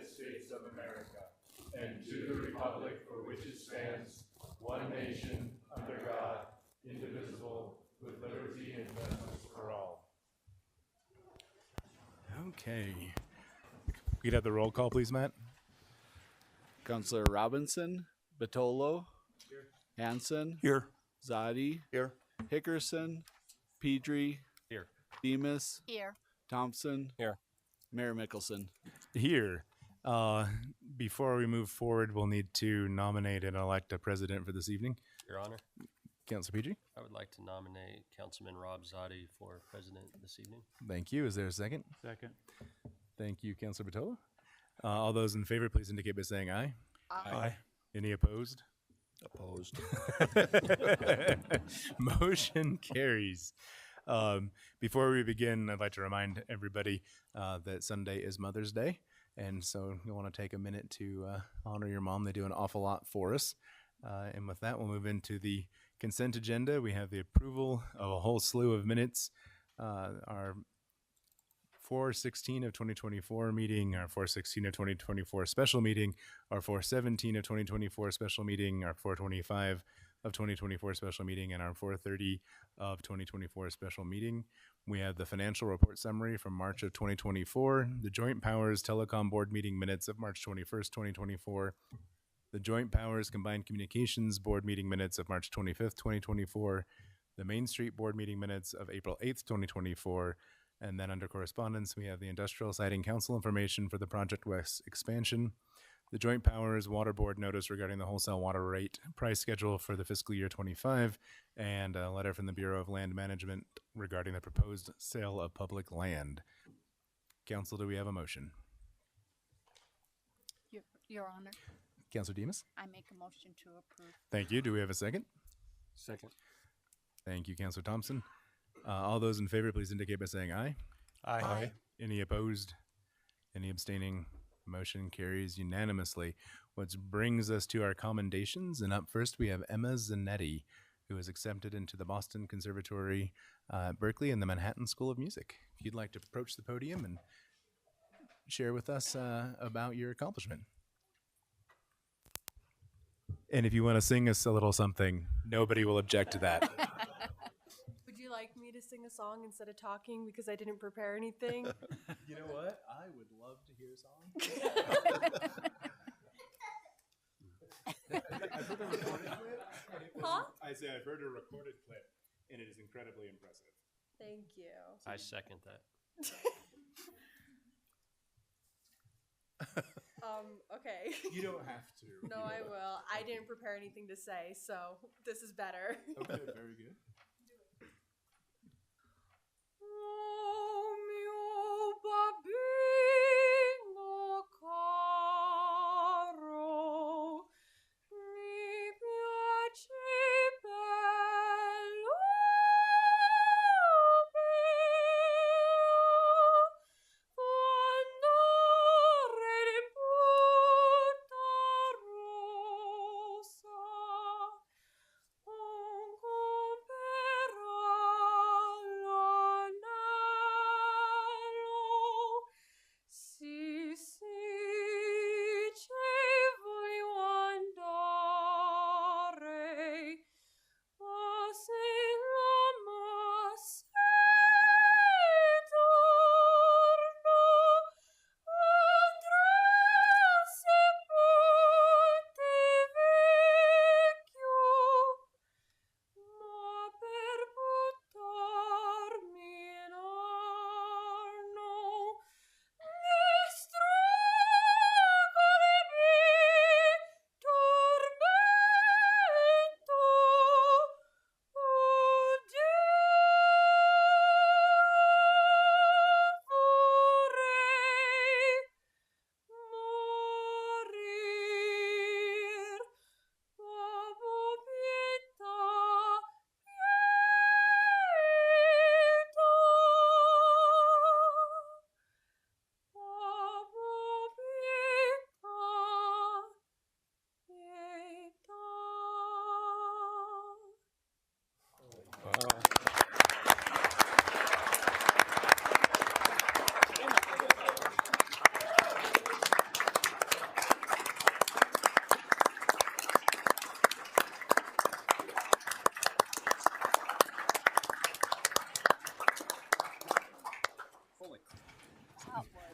United States of America, and to the republic for which it stands, one nation, under God, indivisible, with liberty and justice for all. Okay. We could have the roll call, please, Matt. Councillor Robinson, Batolo, Hanson, Here. Zadi, Here. Hickerson, Pedri, Here. Demas, Here. Thompson, Here. Mayor Mickelson. Here. Before we move forward, we'll need to nominate and elect a president for this evening. Your Honor, Councilor PG. I would like to nominate Councilman Rob Zadi for president this evening. Thank you. Is there a second? Second. Thank you, Councilor Batola. All those in favor, please indicate by saying aye. Aye. Any opposed? Opposed. Motion carries. Before we begin, I'd like to remind everybody that Sunday is Mother's Day. And so you'll want to take a minute to honor your mom. They do an awful lot for us. And with that, we'll move into the consent agenda. We have the approval of a whole slew of minutes. Our 4/16 of 2024 meeting, our 4/16 of 2024 special meeting, our 4/17 of 2024 special meeting, our 4/25 of 2024 special meeting, and our 4/30 of 2024 special meeting. We have the financial report summary from March of 2024, the Joint Powers Telecom Board meeting minutes of March 21st, 2024, the Joint Powers Combined Communications Board meeting minutes of March 25th, 2024, the Main Street Board meeting minutes of April 8th, 2024, and then under correspondence, we have the Industrial Siting Council information for the Project West expansion, the Joint Powers Water Board notice regarding the wholesale water rate price schedule for the fiscal year 25, and a letter from the Bureau of Land Management regarding the proposed sale of public land. Council, do we have a motion? Your Honor, Councilor Demas? I make a motion to approve. Thank you. Do we have a second? Second. Thank you, Councilor Thompson. All those in favor, please indicate by saying aye. Aye. Any opposed? Any abstaining? Motion carries unanimously, which brings us to our commendations. And up first, we have Emma Zanetti, who is accepted into the Boston Conservatory at Berkeley and the Manhattan School of Music. If you'd like to approach the podium and share with us about your accomplishment. And if you want to sing us a little something, nobody will object to that. Would you like me to sing a song instead of talking because I didn't prepare anything? You know what? I would love to hear a song. I've heard a recorded clip. Huh? I say I've heard a recorded clip, and it is incredibly impressive. Thank you. I second that. Okay. You don't have to. No, I will. I didn't prepare anything to say, so this is better. Okay, very good. Mio bambino caro, mi piace bello, quando reputa rosa, un compera l'anello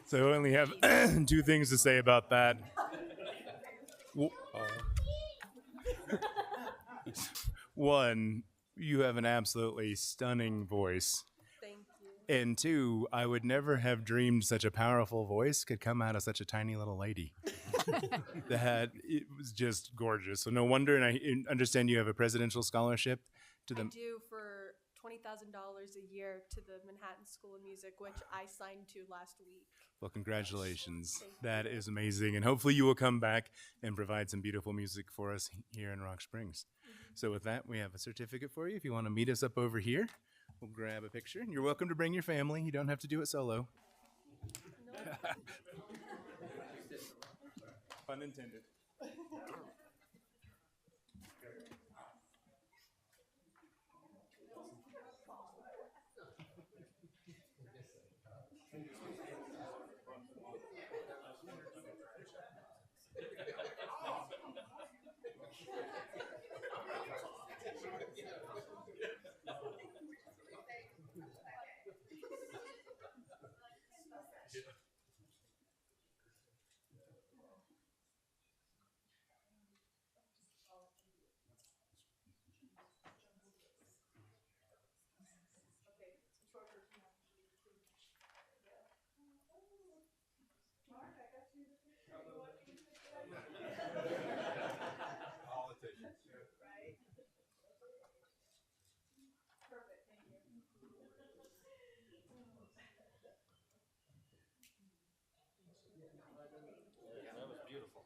So I only have two things to say about that. One, you have an absolutely stunning voice. Thank you. And two, I would never have dreamed such a powerful voice could come out of such a tiny little lady. That it was just gorgeous. So no wonder, and I understand you have a presidential scholarship to I the. do for $20,000 a year to the Manhattan School of Music, which I signed to last week. Well, congratulations. Thank you. That is amazing. And hopefully you will come back and provide some beautiful music for us here in Rock Springs. So with that, we have a certificate for you. If you want to meet us up over here, we'll grab a picture. You're welcome to bring your family. You don't have to do it solo. Pun intended. That was beautiful.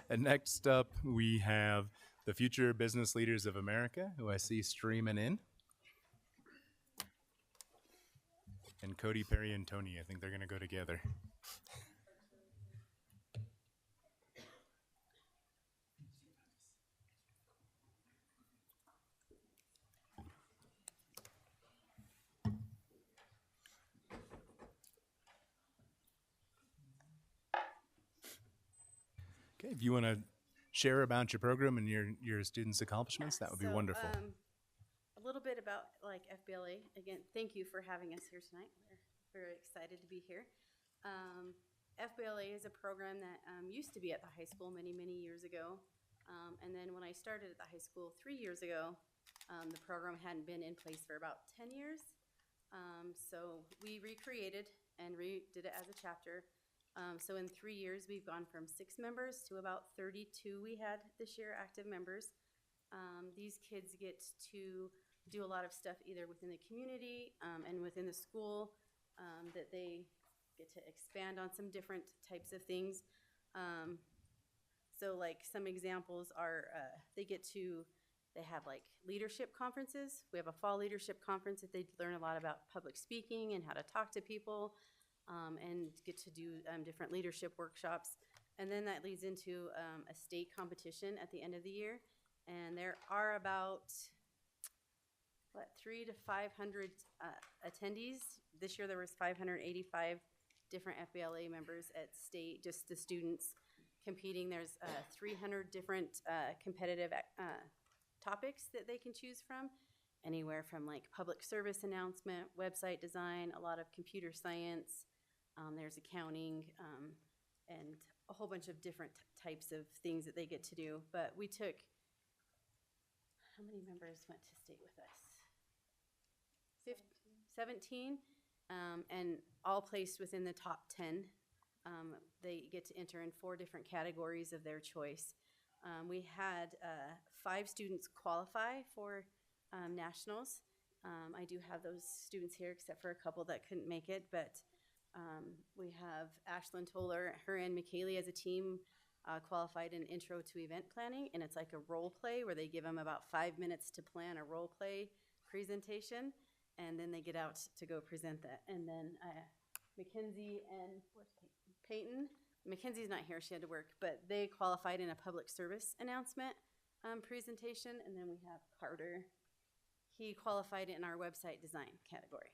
And next up, we have the Future Business Leaders of America, who I see streaming in. And Cody, Perry, and Tony, I think they're going to go together. Okay, if you want to share about your program and your students' accomplishments, that would be So, wonderful. A little bit about like FBLA. Again, thank you for having us here tonight. We're very excited to be here. FBLA is a program that used to be at the high school many, many years ago. And then when I started at the high school 3 years ago, the program hadn't been in place for about 10 years. So we recreated and redid it as a chapter. So in 3 years, we've gone from 6 members to about 32 we had this year, active members. These kids get to do a lot of stuff either within the community and within the school that they get to expand on some different types of things. So like some examples are they have like leadership conferences. We have a fall leadership conference that they learn a lot about public speaking and how to talk to people and get to do different leadership workshops. And then that leads into a state competition at the end of the year. And there are about 300 to 500 attendees. This year there was 585 different FBLA members at state, just the students competing. There's 300 different competitive topics that they can choose from, anywhere from like public service announcement, website design, a lot of computer science, there's accounting, and a whole bunch of different types of things that they get to do. But we took, how many members went to state with us? 17, and all placed within the top 10. They get to enter in 4 different categories of their choice. We had 5 students qualify for nationals. I do have those students here, except for a couple that couldn't make it, but we have Ashlyn Toller, her and McKaylee as a team qualified in Intro to Event Planning, and it's like a role play where they give them about 5 minutes to plan a role play presentation, and then they get out to go present that. And then Mackenzie and Peyton. Mackenzie's not here, she had to work, but they qualified in a public service announcement presentation. And then we have Carter. He qualified in our website design category.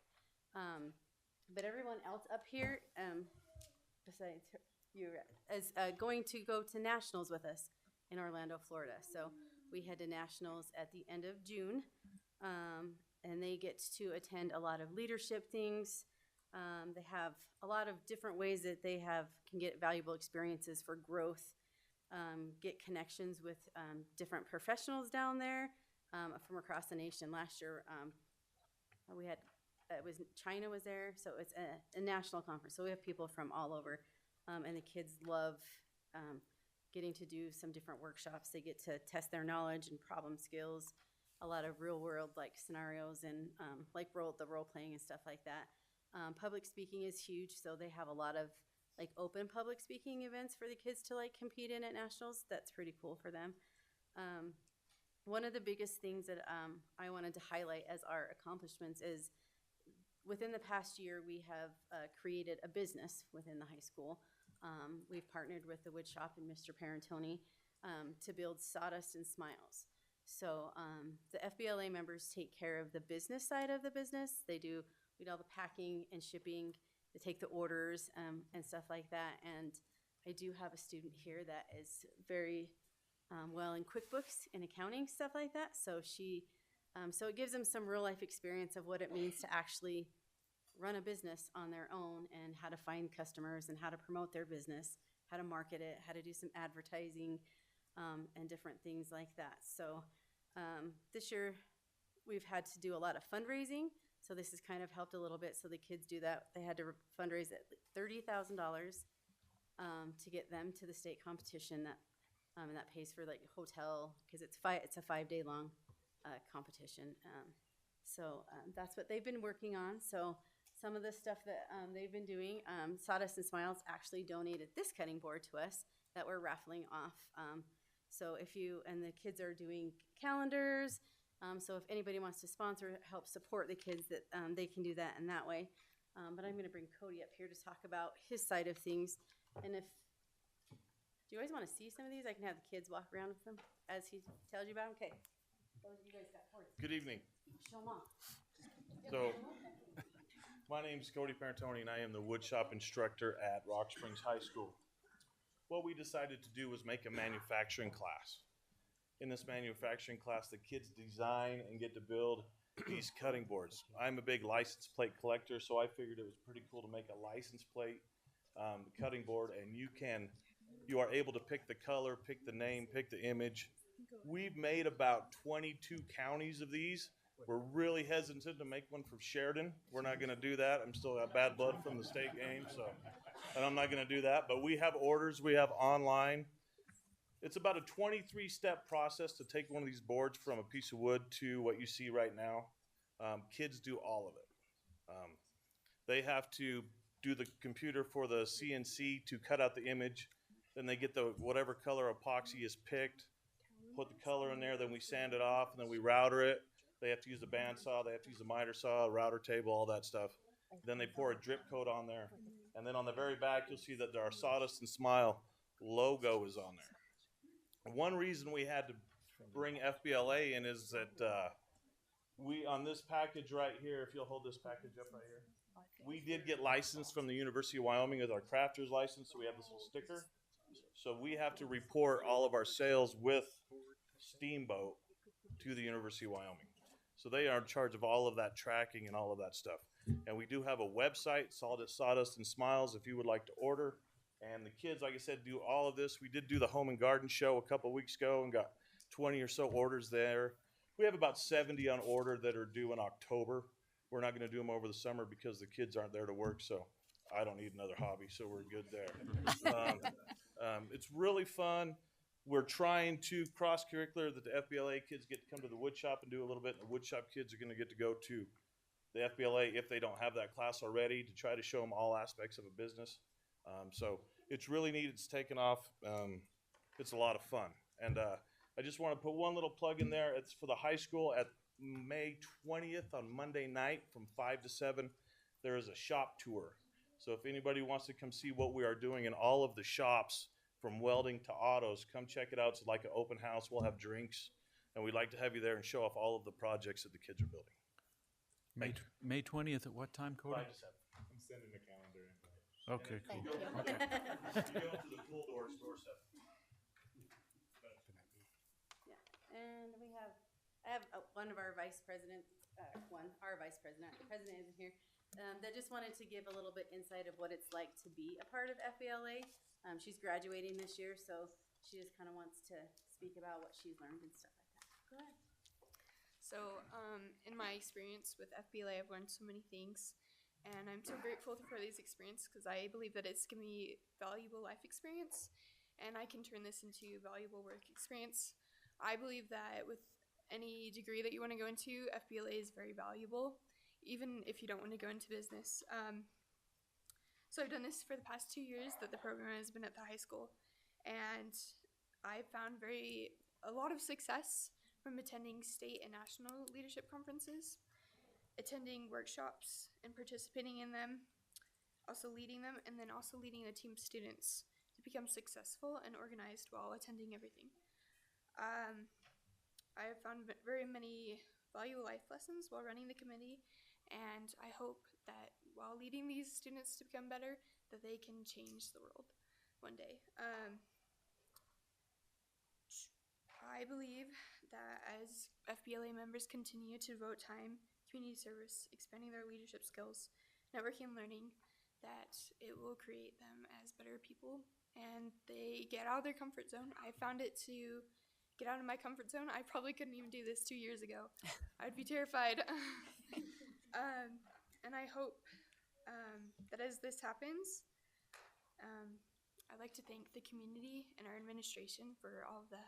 But everyone else up here, besides you're going to go to nationals with us in Orlando, Florida. So we head to nationals at the end of June, and they get to attend a lot of leadership things. They have a lot of different ways that they can get valuable experiences for growth, get connections with different professionals down there from across the nation. Last year, we had China was there, so it's a national conference. So we have people from all over, and the kids love getting to do some different workshops. They get to test their knowledge and problem skills, a lot of real world like scenarios and the role playing and stuff like that. Public speaking is huge, so they have a lot of like open public speaking events for the kids to like compete in at nationals. That's pretty cool for them. One of the biggest things that I wanted to highlight as our accomplishments is within the past year, we have created a business within the high school. We've partnered with the wood shop and Mr. Parentoni to build Sawdust and Smiles. So the FBLA members take care of the business side of the business. We do all the packing and shipping. They take the orders and stuff like that. And I do have a student here that is very well in QuickBooks and accounting, stuff like that. So so it gives them some real life experience of what it means to actually run a business on their own and how to find customers and how to promote their business, how to market it, how to do some advertising and different things like that. So this year we've had to do a lot of fundraising. So this has kind of helped a little bit. So the kids do that. They had to fundraise at $30,000 to get them to the state competition and that pays for like hotel because it's a 5-day long competition. So that's what they've been working on. So some of the stuff that they've been doing, Sawdust and Smiles actually donated this cutting board to us that we're raffling off. So and the kids are doing calendars. So if anybody wants to sponsor, help support the kids, that they can do that in that way. But I'm going to bring Cody up here to talk about his side of things. And do you guys want to see some of these? I can have the kids walk around with them as he tells you about them. Okay. You guys got boards. Good evening. Show them off. So, my name is Cody Parentoni, and I am the woodshop instructor at Rock Springs High School. What we decided to do was make a manufacturing class. In this manufacturing class, the kids design and get to build these cutting boards. I'm a big license plate collector, so I figured it was pretty cool to make a license plate cutting board, and you are able to pick the color, pick the name, pick the image. We've made about 22 counties of these. We're really hesitant to make one from Sheridan. We're not going to do that. I'm still got bad blood from the state game, and I'm not going to do that. But we have orders. We have online. It's about a 23-step process to take one of these boards from a piece of wood to what you see right now. Kids do all of it. They have to do the computer for the CNC to cut out the image. Then they get whatever color epoxy is picked, put the color in there, then we sand it off, and then we router it. They have to use a bandsaw, they have to use a miter saw, a router table, all that stuff. Then they pour a drip coat on there. And then on the very back, you'll see that our Sawdust and Smile logo is on there. One reason we had to bring FBLA in is that on this package right here, if you'll hold this package up right here, we did get licensed from the University of Wyoming as our crafter's license, so we have this little sticker. So we have to report all of our sales with Steamboat to the University of Wyoming. So they are in charge of all of that tracking and all of that stuff. And we do have a website, Sawdust and Smiles, if you would like to order. And the kids, like I said, do all of this. We did do the Home and Garden Show a couple of weeks ago and got 20 or so orders there. We have about 70 on order that are due in October. We're not going to do them over the summer because the kids aren't there to work, so I don't need another hobby, so we're good there. It's really fun. We're trying to cross-curricular that the FBLA kids get to come to the wood shop and do a little bit, and the wood shop kids are going to get to go to the FBLA if they don't have that class already, to try to show them all aspects of a business. So it's really neat. It's taken off. It's a lot of fun. And I just want to put one little plug in there. It's for the high school at May 20th on Monday night from 5 to 7. There is a shop tour. So if anybody wants to come see what we are doing in all of the shops, from welding to autos, come check it out. It's like an open house. We'll have drinks, and we'd like to have you there and show off all of the projects that the kids are building. May 20th at what time, Cody? 5 to 7. I'm sending a calendar invite. Okay, cool. Thank you. Okay. You go to the pool doors, door 7. Yeah, and I have one of our vice presidents, our vice president, the president isn't here, that just wanted to give a little bit insight of what it's like to be a part of FBLA. She's graduating this year, so she just kind of wants to speak about what she's learned and stuff like that. Go ahead. So, in my experience with FBLA, I've learned so many things, and I'm so grateful for this experience because I believe that it's given me valuable life experience, and I can turn this into valuable work experience. I believe that with any degree that you want to go into, FBLA is very valuable, even if you don't want to go into business. So I've done this for the past 2 years that the program has been at the high school, and I've found a lot of success from attending state and national leadership conferences, attending workshops and participating in them, also leading them, and then also leading a team of students to become successful and organized while attending everything. I have found very many valuable life lessons while running the committee, and I hope that while leading these students to become better, that they can change the world one day. I believe that as FBLA members continue to devote time, community service, expanding their leadership skills, networking and learning, that it will create them as better people and they get out of their comfort zone. I found it to get out of my comfort zone. I probably couldn't even do this 2 years ago. I'd be terrified. And I hope that as this happens, I'd like to thank the community and our administration for all of the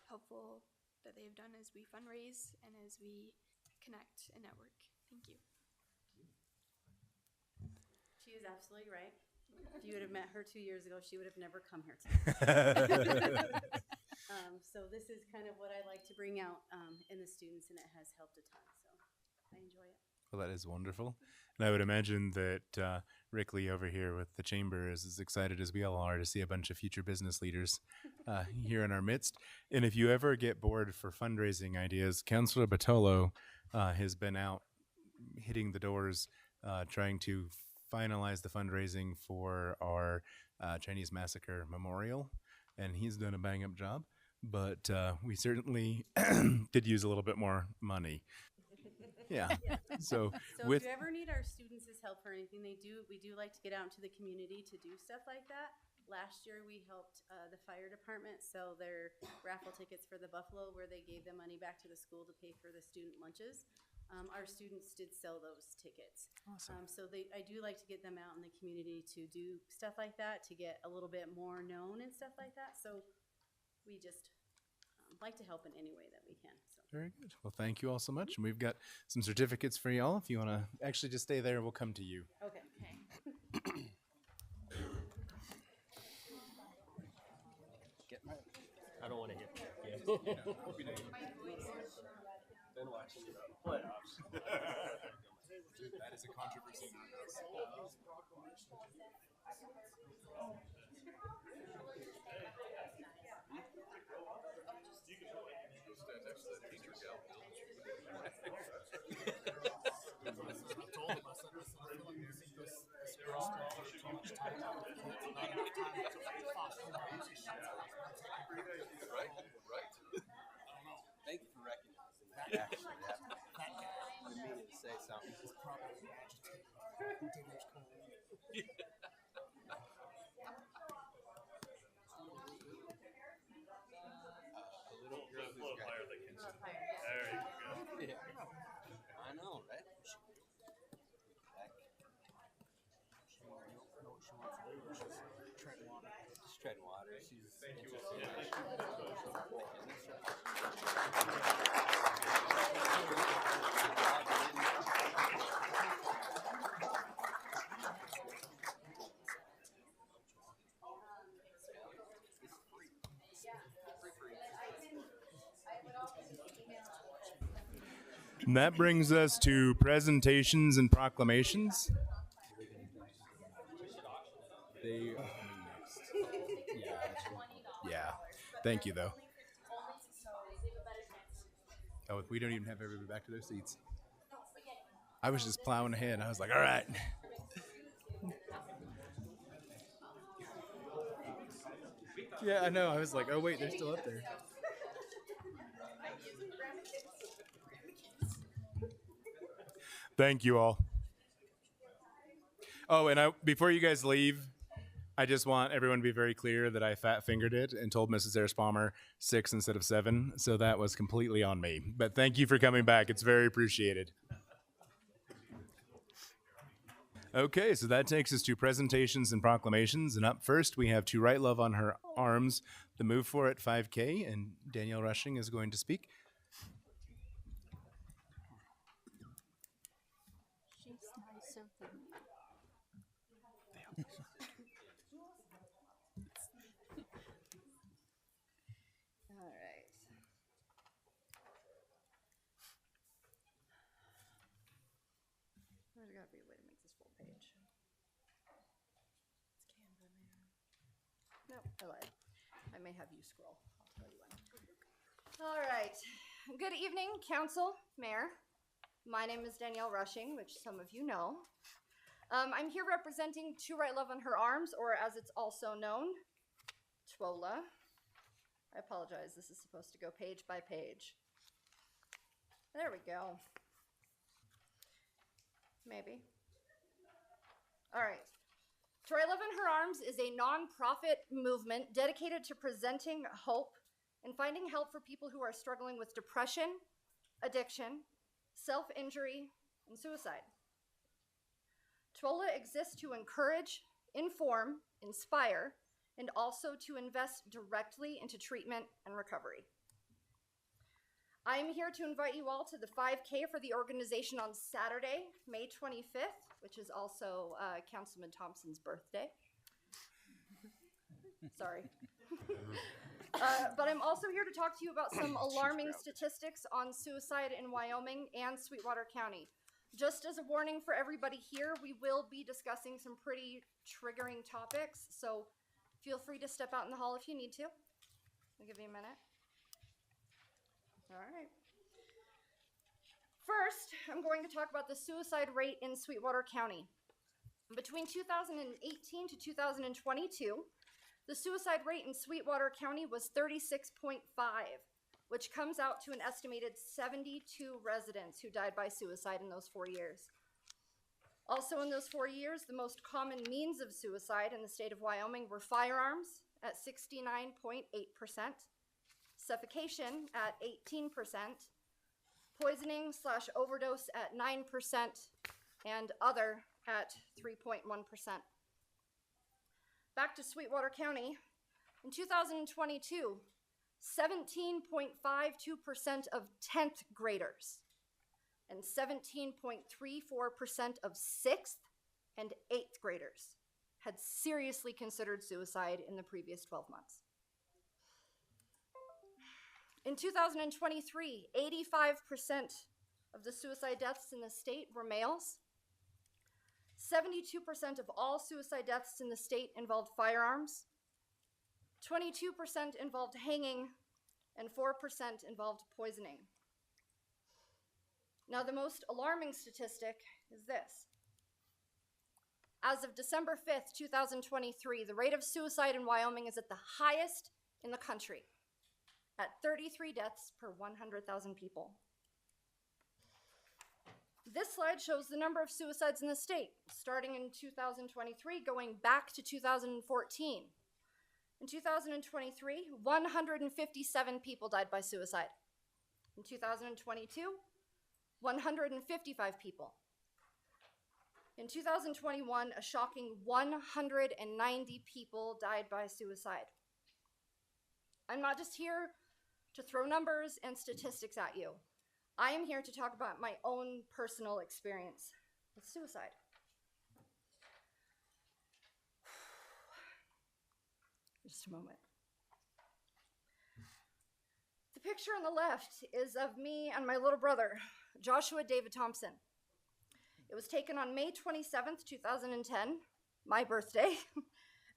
helpful that they have done as we fundraise and as we connect and network. Thank you. She is absolutely right. If you would have met her 2 years ago, she would have never come here today. So this is kind of what I like to bring out in the students, and it has helped a ton. So I enjoy it. Well, that is wonderful. And I would imagine that Rick Lee over here with the chamber is as excited as we all are to see a bunch of future business leaders here in our midst. And if you ever get bored for fundraising ideas, Councilor Batolo has been out hitting the doors trying to finalize the fundraising for our Chinese Massacre Memorial. And he's done a bang-up job. But we certainly did use a little bit more money. Yeah. So if you ever need our students' help for anything, we do like to get out into the community to do stuff like that. Last year we helped the fire department sell their raffle tickets for the Buffalo, where they gave the money back to the school to pay for the student lunches. Our students did sell those tickets. Awesome. So I do like to get them out in the community to do stuff like that, to get a little bit more known and stuff like that. So we just like to help in any way that we can. So. Very good. Well, thank you all so much. And we've got some certificates for y'all. If you want to actually just stay there, we'll come to you. Okay. I don't want to hit you. Yeah. Been watching the playoffs. That is a controversy. Thank you for recognizing that. Actually, I mean to say something. A little higher they can see. There you go. Yeah. I know, right? She's treading water. Thank you. And that brings us to presentations and proclamations. They are next. Yeah. Thank you, though. Oh, we don't even have everybody back to their seats. I was just plowing ahead. I was like, all right. Yeah, I know. I was like, oh wait, they're still up there. Thank you all. Oh, and before you guys leave, I just want everyone to be very clear that I fat fingered it and told Mrs. Harris Palmer 6 instead of 7. So that was completely on me. But thank you for coming back. It's very appreciated. Okay, so that takes us to presentations and proclamations. And up first, we have To Write Love on Her Arms, the Move For It 5K. And Danielle Rushing is going to speak. She's nicer than me. All right. There's got to be a way to make this full page. It's Canva, man. Nope, I lied. I may have you scroll. I'll tell you when. All right. Good evening, Council, Mayor. My name is Danielle Rushing, which some of you know. I'm here representing To Write Love on Her Arms, or as it's also known, TWOLA. I apologize, this is supposed to go page by page. There we go. Maybe. All right. To Write Love in Her Arms is a nonprofit movement dedicated to presenting hope and finding help for people who are struggling with depression, addiction, self-injury, and suicide. TWOLA exists to encourage, inform, inspire, and also to invest directly into treatment and recovery. I am here to invite you all to the 5K for the organization on Saturday, May 25th, which is also Councilman Thompson's birthday. Sorry. But I'm also here to talk to you about some alarming statistics on suicide in Wyoming and Sweetwater County. Just as a warning for everybody here, we will be discussing some pretty triggering topics, so feel free to step out in the hall if you need to. I'll give you a minute. All right. First, I'm going to talk about the suicide rate in Sweetwater County. Between 2018 to 2022, the suicide rate in Sweetwater County was 36.5, which comes out to an estimated 72 residents who died by suicide in those 4 years. Also in those 4 years, the most common means of suicide in the state of Wyoming were firearms at 69.8%, suffocation at 18%, poisoning/overdose at 9%, and other at 3.1%. Back to Sweetwater County, in 2022, 17.52% of 10th graders and 17.34% of 6th and 8th graders had seriously considered suicide in the previous 12 months. In 2023, 85% of the suicide deaths in the state were males. 72% of all suicide deaths in the state involved firearms. 22% involved hanging, and 4% involved poisoning. Now, the most alarming statistic is this. As of December 5th, 2023, the rate of suicide in Wyoming is at the highest in the country, at 33 deaths per 100,000 people. This slide shows the number of suicides in the state, starting in 2023, going back to 2014. In 2023, 157 people died by suicide. In 2022, 155 people. In 2021, a shocking 190 people died by suicide. I'm not just here to throw numbers and statistics at you. I am here to talk about my own personal experience with suicide. Just a moment. The picture on the left is of me and my little brother, Joshua David Thompson. It was taken on May 27th, 2010, my birthday,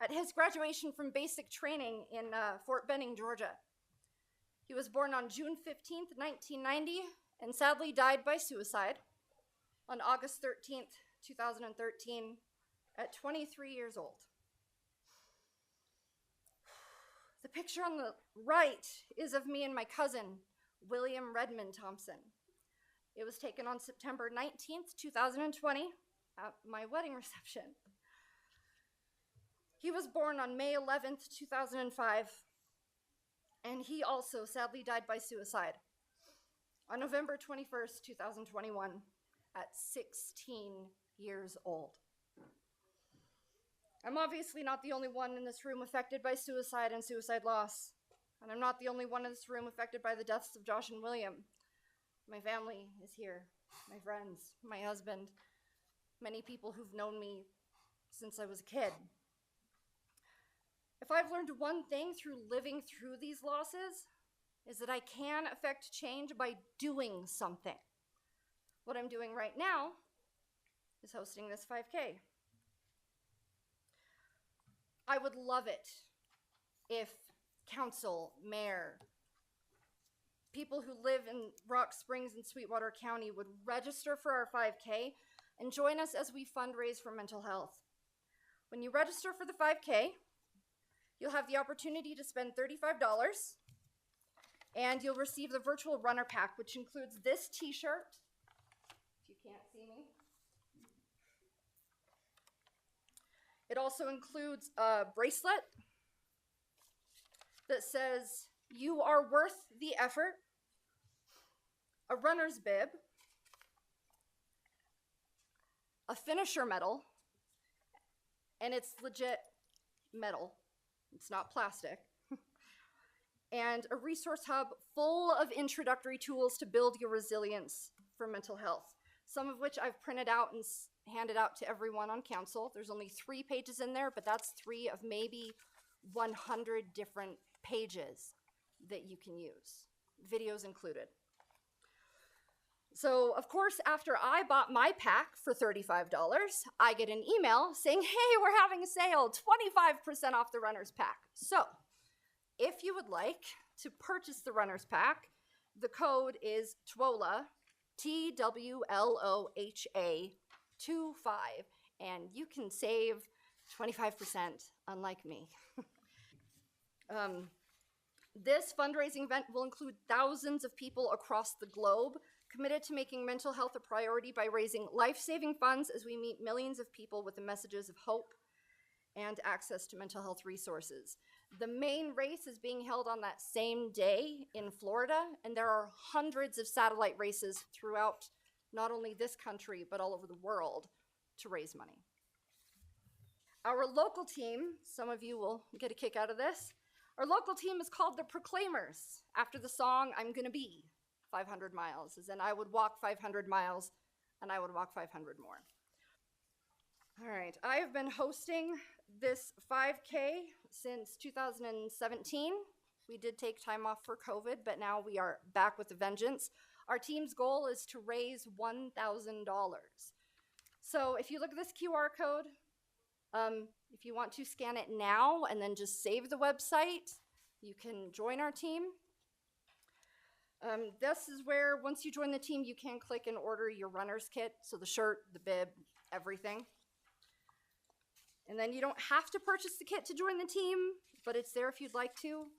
at his graduation from basic training in Fort Benning, Georgia. He was born on June 15th, 1990, and sadly died by suicide on August 13th, 2013, at 23 years old. picture on the right is of me and my cousin, William Redmond Thompson. It was taken on September 19th, 2020, at my wedding reception. He was born on May 11th, 2005, and he also sadly died by suicide on November 21st, 2021, at 16 years old. I'm obviously not the only one in this room affected by suicide and suicide loss, and I'm not the only one in this room affected by the deaths of Josh and William. My family is here, my friends, my husband, many people who've known me since I was a kid. If I've learned one thing through living through these losses, is that I can affect change by doing something. What I'm doing right now is hosting this 5K. I would love it if council, mayor, people who live in Rock Springs and Sweetwater County would register for our 5K and join us as we fundraise for mental health. When you register for the 5K, you'll have the opportunity to spend $35, and you'll receive the virtual runner pack, which includes this t-shirt, if you can't see me. It also includes a bracelet that says, "You are worth the effort," a runner's bib, a finisher medal, and it's legit metal, it's not plastic, and a resource hub full of introductory tools to build your resilience for mental health, some of which I've printed out and handed out to everyone on council. There's only 3 pages in there, but that's 3 of maybe 100 different pages that you can use, videos included. So, of course, after I bought my pack for $35, I get an email saying, "Hey, we're having a sale, 25% off the runner's pack." So, if you would like to purchase the runner's pack, the code is TWOLOHA, TWLOHA 25, and you can save 25%, unlike me. This fundraising event will include thousands of people across the globe committed to making mental health a priority by raising life-saving funds as we meet millions of people with the messages of hope and access to mental health resources. The main race is being held on that same day in Florida, and there are hundreds of satellite races throughout not only this country, but all over the world to raise money. Our local team, some of you will get a kick out of this, our local team is called the Proclaimers, after the song "I'm Gonna Be 500 Miles, as in I would walk 500 miles and I would walk 500 more. All right, I have been hosting this 5K since 2017. We did take time off for COVID, but now we are back with a vengeance. Our team's goal is to raise $1,000. So if you look at this QR code, if you want to scan it now and then just save the website, you can join our team. This is where, once you join the team, you can click and order your runner's kit, so the shirt, the bib, everything. And then you don't have to purchase the kit to join the team, but it's there if you'd like to.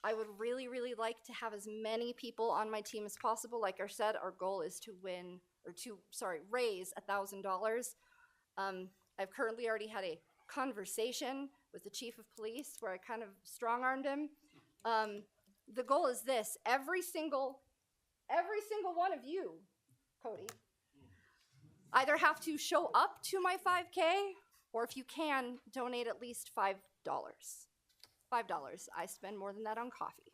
I would really, really like to have as many people on my team as possible. Like I said, our goal is to raise $1,000. I've currently already had a conversation with the chief of police where I kind of strong-armed him. The goal is this: every single one of you, Cody, either have to show up to my 5K, or if you can, donate at least $5. $5. I spend more than that on coffee.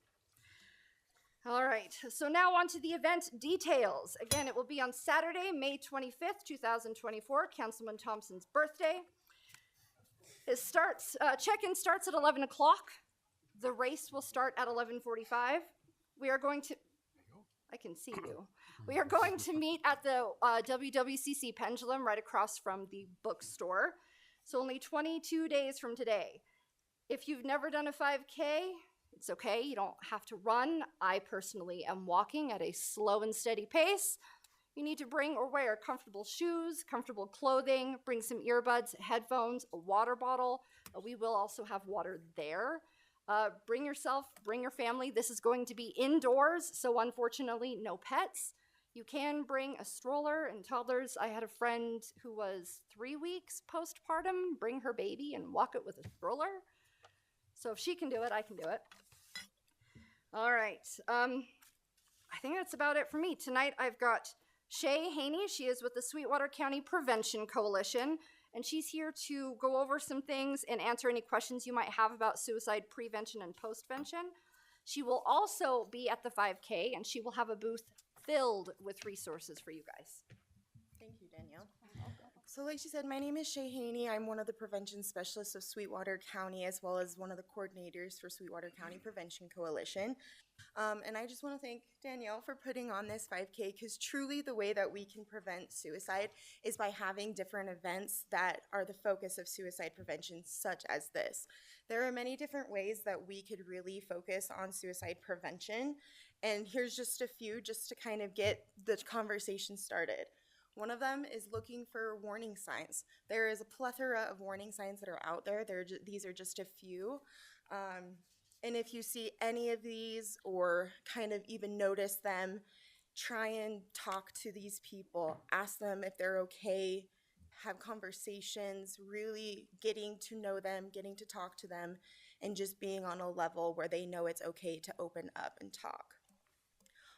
All right, so now on to the event details. Again, it will be on Saturday, May 25th, 2024, Councilman Thompson's birthday. Check-in starts at 11 o'clock. The race will start at 11:45. We are going to, I can see you. We are going to meet at the WWCC Pendulum right across from the bookstore. So only 22 days from today. If you've never done a 5K, it's okay, you don't have to run. I personally am walking at a slow and steady pace. You need to bring or wear comfortable shoes, comfortable clothing, bring some earbuds, headphones, a water bottle. We will also have water there. Bring yourself, bring your family. This is going to be indoors, so unfortunately, no pets. You can bring a stroller and toddlers. I had a friend who was 3 weeks postpartum, bring her baby and walk it with a stroller. So if she can do it, I can do it. All right. I think that's about it for me. Tonight I've got Shay Haney. She is with the Sweetwater County Prevention Coalition, and she's here to go over some things and answer any questions you might have about suicide prevention and postvention. She will also be at the 5K, and she will have a booth filled with resources for you guys. Thank you, Danielle. So like she said, my name is Shay Haney. I'm one of the prevention specialists of Sweetwater County, as well as one of the coordinators for Sweetwater County Prevention Coalition. And I just want to thank Danielle for putting on this 5K, because truly the way that we can prevent suicide is by having different events that are the focus of suicide prevention, such as this. There are many different ways that we could really focus on suicide prevention, and here's just a few just to kind of get the conversation started. One of them is looking for warning signs. There is a plethora of warning signs that are out there. These are just a few. And if you see any of these or kind of even notice them, try and talk to these people. Ask them if they're okay. Have conversations, really getting to know them, getting to talk to them, and just being on a level where they know it's okay to open up and talk.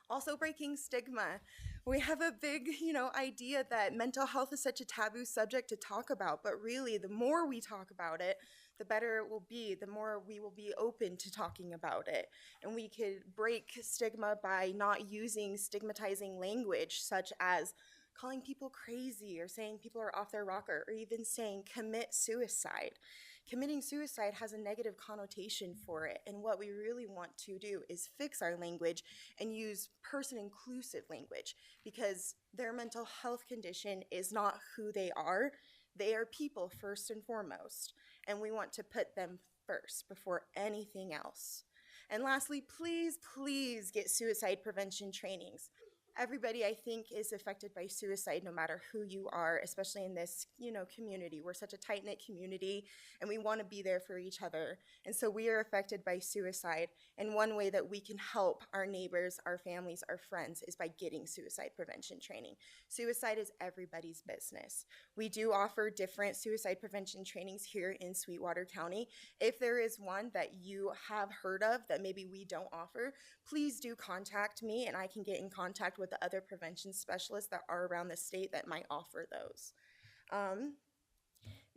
Also, breaking stigma. We have a big, idea that mental health is such a taboo subject to talk about, but really, the more we talk about it, the better it will be, the more we will be open to talking about it. And we could break stigma by not using stigmatizing language, such as calling people crazy or saying people are off their rocker, or even saying commit suicide. Committing suicide has a negative connotation for it, and what we really want to do is fix our language and use person-inclusive language, because their mental health condition is not who they are. They are people first and foremost, and we want to put them first before anything else. And lastly, please, please get suicide prevention trainings. Everybody, I think, is affected by suicide, no matter who you are, especially in this, community. We're such a tight-knit community, and we want to be there for each other. And so we are affected by suicide, and one way that we can help our neighbors, our families, our friends is by getting suicide prevention training. Suicide is everybody's business. We do offer different suicide prevention trainings here in Sweetwater County. If there is one that you have heard of that maybe we don't offer, please do contact me, and I can get in contact with the other prevention specialists that are around the state that might offer those.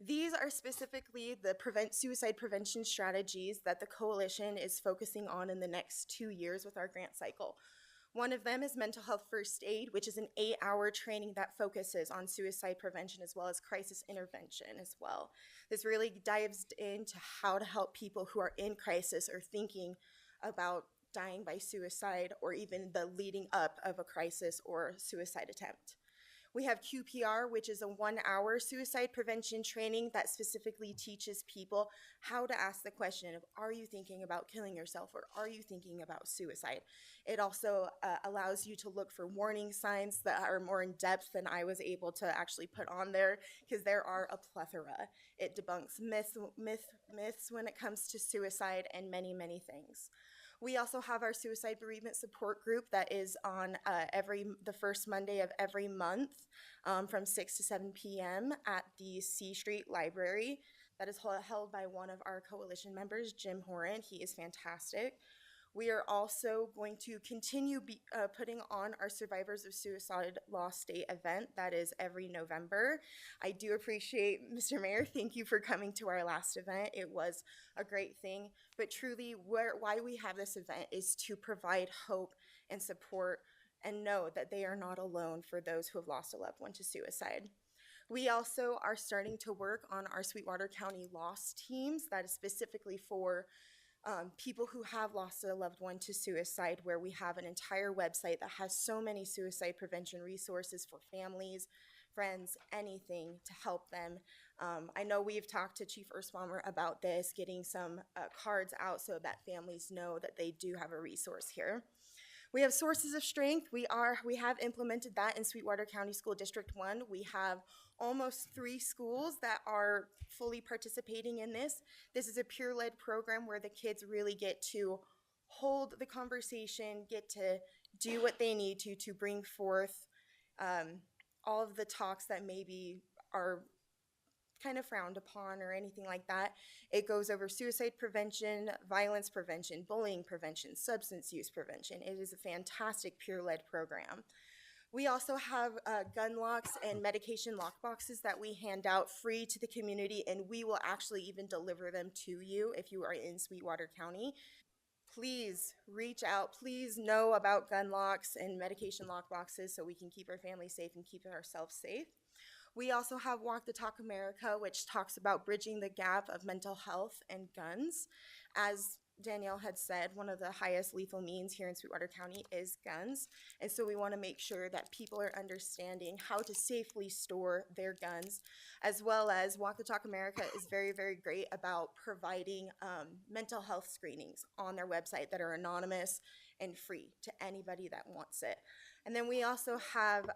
These are specifically the suicide prevention strategies that the coalition is focusing on in the next 2 years with our grant cycle. One of them is mental health first aid, which is an 8-hour training that focuses on suicide prevention as well as crisis intervention as well. This really dives into how to help people who are in crisis or thinking about dying by suicide, or even the leading up of a crisis or suicide attempt. We have QPR, which is a 1-hour suicide prevention training that specifically teaches people how to ask the question of, are you thinking about killing yourself, or are you thinking about suicide? It also allows you to look for warning signs that are more in depth than I was able to actually put on there, because there are a plethora. It debunks myths when it comes to suicide and many, many things. We also have our suicide bereavement support group that is on the first Monday of every month from 6 to 7 p.m. at the C Street Library. That is held by one of our coalition members, Jim Horan. He is fantastic. We are also going to continue putting on our Survivors of Suicide Lost Day event. That is every November. I do appreciate, Mr. Mayor, thank you for coming to our last event. It was a great thing. But truly, why we have this event is to provide hope and support and know that they are not alone for those who have lost a loved one to suicide. We also are starting to work on our Sweetwater County Lost teams that is specifically for people who have lost a loved one to suicide, where we have an entire website that has so many suicide prevention resources for families, friends, anything to help them. I know we've talked to Chief Erspamer about this, getting some cards out so that families know that they do have a resource here. We have sources of strength. We have implemented that in Sweetwater County School District 1. We have almost 3 schools that are fully participating in this. This is a peer-led program where the kids really get to hold the conversation, get to do what they need to bring forth all of the talks that maybe are kind of frowned upon or anything like that. It goes over suicide prevention, violence prevention, bullying prevention, substance use prevention. It is a fantastic peer-led program. We also have gun locks and medication lock boxes that we hand out free to the community, and we will actually even deliver them to you if you are in Sweetwater County. Please reach out. Please know about gun locks and medication lock boxes so we can keep our families safe and keep ourselves safe. We also have Walk the Talk America, which talks about bridging the gap of mental health and guns. As Danielle had said, one of the highest lethal means here in Sweetwater County is guns. And so we want to make sure that people are understanding how to safely store their guns, as well as Walk the Talk America is very, very great about providing mental health screenings on their website that are anonymous and free to anybody that wants it. And then we also have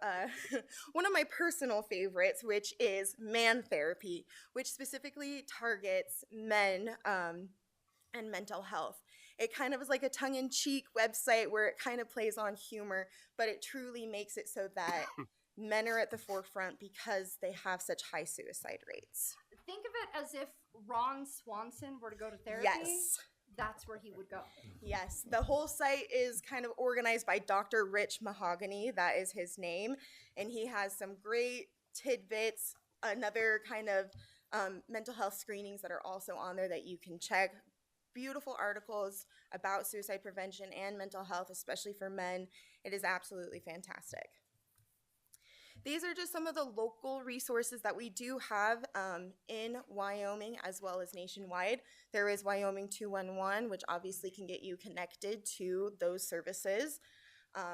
one of my personal favorites, which is Man Therapy, which specifically targets men and mental health. It kind of is like a tongue-in-cheek website where it kind of plays on humor, but it truly makes it so that men are at the forefront because they have such high suicide rates. Think of it as if Ron Swanson were to go to therapy. Yes. That's where he would go. Yes, the whole site is kind of organized by Dr. Rich Mahogany. That is his name. And he has some great tidbits, another kind of mental health screenings that are also on there that you can check. Beautiful articles about suicide prevention and mental health, especially for men. It is absolutely fantastic. These are just some of the local resources that we do have in Wyoming as well as nationwide. There is Wyoming 211, which obviously can get you connected to those services.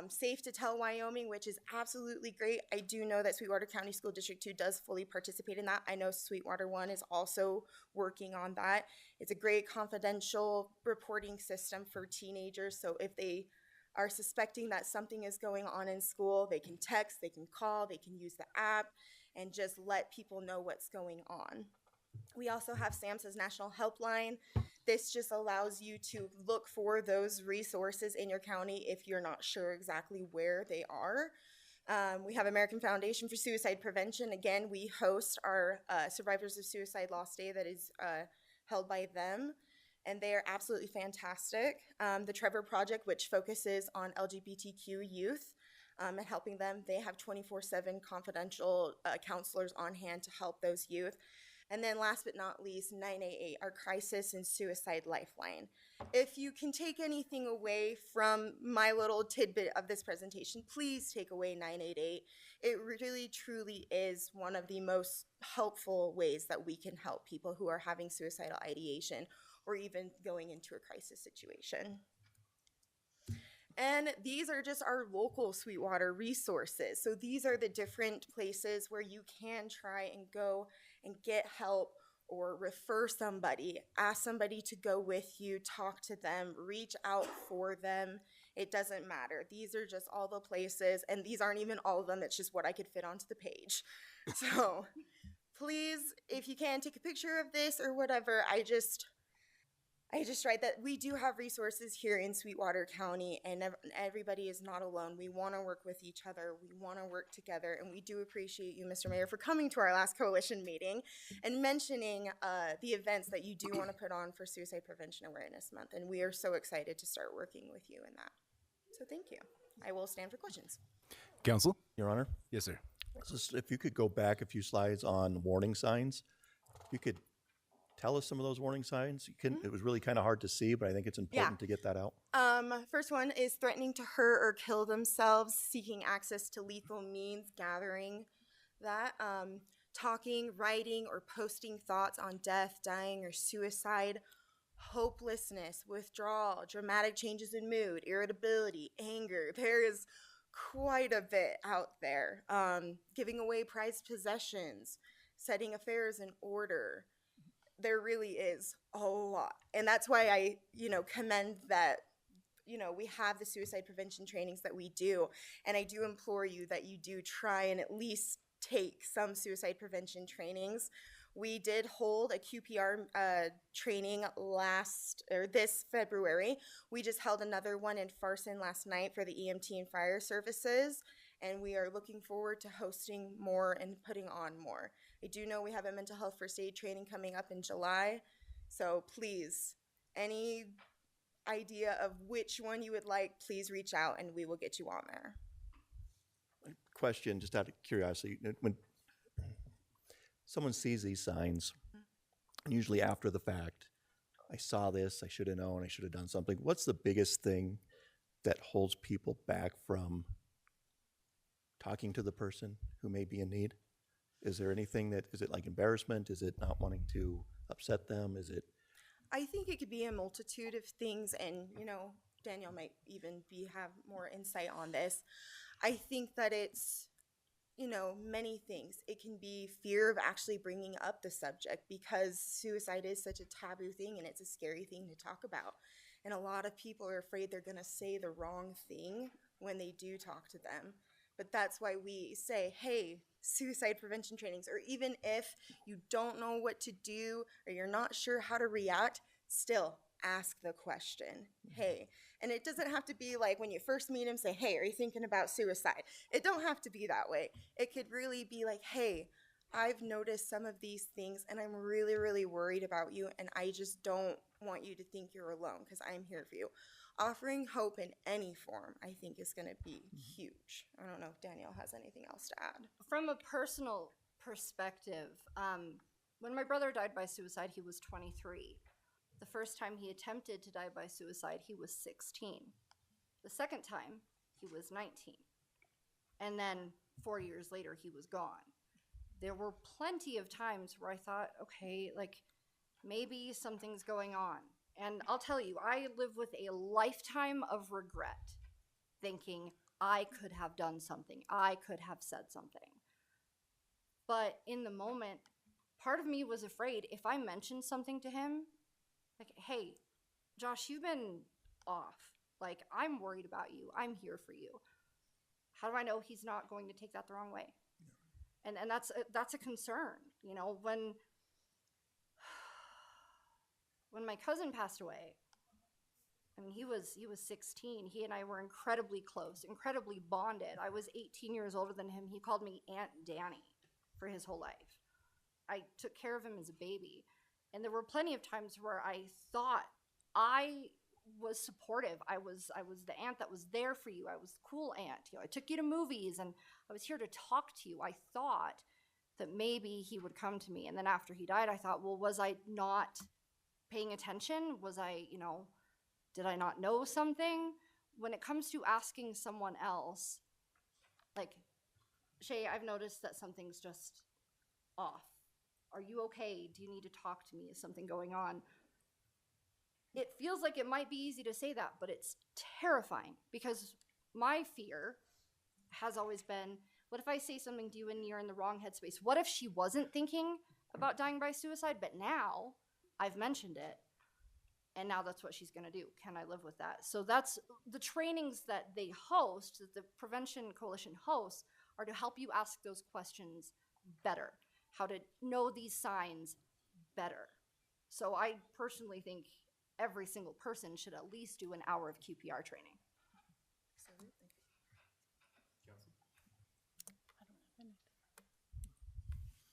Safe to Tell Wyoming, which is absolutely great. I do know that Sweetwater County School District 2 does fully participate in that. I know Sweetwater 1 is also working on that. It's a great confidential reporting system for teenagers, so if they are suspecting that something is going on in school, they can text, they can call, they can use the app, and just let people know what's going on. We also have SAMHSA's National Helpline. This just allows you to look for those resources in your county if you're not sure exactly where they are. We have American Foundation for Suicide Prevention. Again, we host our Survivors of Suicide Loss Day that is held by them, and they are absolutely fantastic. The Trevor Project, which focuses on LGBTQ youth and helping them, they have 24/7 confidential counselors on hand to help those youth. And then last but not least, 988, our Crisis and Suicide Lifeline. If you can take anything away from my little tidbit of this presentation, please take away 988. It really, truly is one of the most helpful ways that we can help people who are having suicidal ideation or even going into a crisis situation. And these are just our local Sweetwater resources. So these are the different places where you can try and go and get help or refer somebody, ask somebody to go with you, talk to them, reach out for them. It doesn't matter. These are just all the places, and these aren't even all of them. It's just what I could fit onto the page. So please, if you can, take a picture of this or whatever. I just write that we do have resources here in Sweetwater County, and everybody is not alone. We want to work with each other. We want to work together, and we do appreciate you, Mr. Mayor, for coming to our last coalition meeting and mentioning the events that you do want to put on for Suicide Prevention Awareness Month, and we are so excited to start working with you in that. So thank you. I will stand for questions. Council? Your Honor? Yes, sir. Just if you could go back a few slides on warning signs, you could tell us some of those warning signs. It was really kind of hard to see, but I think it's important to get that out. First one is threatening to hurt or kill themselves, seeking access to lethal means, gathering that, talking, writing, or posting thoughts on death, dying, or suicide, hopelessness, withdrawal, dramatic changes in mood, irritability, anger. There is quite a bit out there. Giving away prized possessions, setting affairs in order. There really is a lot. And that's why I, commend that, we have the suicide prevention trainings that we do. And I do implore you that you do try and at least take some suicide prevention trainings. We did hold a QPR training this February. We just held another one in Farson last night for the EMT and fire services. And we are looking forward to hosting more and putting on more. I do know we have a mental health first aid training coming up in July. So please, any idea of which one you would like, please reach out and we will get you on there. Question, just out of curiosity, when someone sees these signs, usually after the fact, I saw this, I should have known, I should have done something. What's the biggest thing that holds people back from talking to the person who may be in need? Is there anything is it like embarrassment? Is it not wanting to upset them? Is it? I think it could be a multitude of things, and Danielle might even have more insight on this. I think that it's many things. It can be fear of actually bringing up the subject because suicide is such a taboo thing and it's a scary thing to talk about. And a lot of people are afraid they're going to say the wrong thing when they do talk to them. But that's why we say, hey, suicide prevention trainings, or even if you don't know what to do or you're not sure how to react, still ask the question, hey. And it doesn't have to be like when you first meet them, say, hey, are you thinking about suicide? It don't have to be that way. It could really be like, hey, I've noticed some of these things and I'm really, really worried about you and I just don't want you to think you're alone because I'm here for you. Offering hope in any form, I think, is going to be huge. I don't know if Danielle has anything else to add. From a personal perspective, when my brother died by suicide, he was 23. The first time he attempted to die by suicide, he was 16. The second time, he was 19. And then 4 years later, he was gone. There were plenty of times where I thought, okay, like maybe something's going on. And I'll tell you, I live with a lifetime of regret, thinking I could have done something, I could have said something. But in the moment, part of me was afraid if I mentioned something to him, like, hey, Josh, you've been off. Like, I'm worried about you. I'm here for you. How do I know he's not going to take that the wrong way? And that's a concern. When my cousin passed away, I mean, he was 16. He and I were incredibly close, incredibly bonded. I was 18 years older than him. He called me Aunt Danny for his whole life. I took care of him as a baby. And there were plenty of times where I thought I was supportive. I was the aunt that was there for you. I was the cool aunt. I took you to movies and I was here to talk to you. I thought that maybe he would come to me. And then after he died, I thought, well, was I not paying attention? Was I, did I not know something? When it comes to asking someone else, like, Shay, I've noticed that something's just off. Are you okay? Do you need to talk to me? Is something going on? It feels like it might be easy to say that, but it's terrifying because my fear has always been, what if I say something to you and you're in the wrong headspace? What if she wasn't thinking about dying by suicide, but now I've mentioned it, and now that's what she's going to do. Can I live with that? So that's the trainings that they host, that the Prevention Coalition hosts, are to help you ask those questions better, how to know these signs better. So I personally think every single person should at least do an hour of QPR training.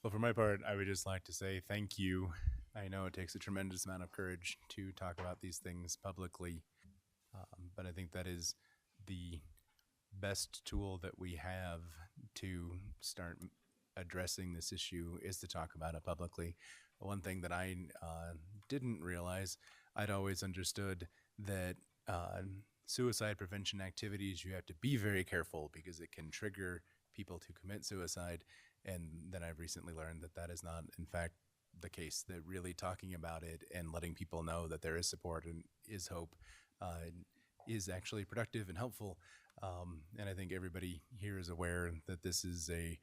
Well, for my part, I would just like to say thank you. I know it takes a tremendous amount of courage to talk about these things publicly, but I think that is the best tool that we have to start addressing this issue is to talk about it publicly. One thing that I didn't realize, I'd always understood that suicide prevention activities, you have to be very careful because it can trigger people to commit suicide. And then I've recently learned that that is not, in fact, the case, that really talking about it and letting people know that there is support and is hope is actually productive and helpful. And I think everybody here is aware that this is a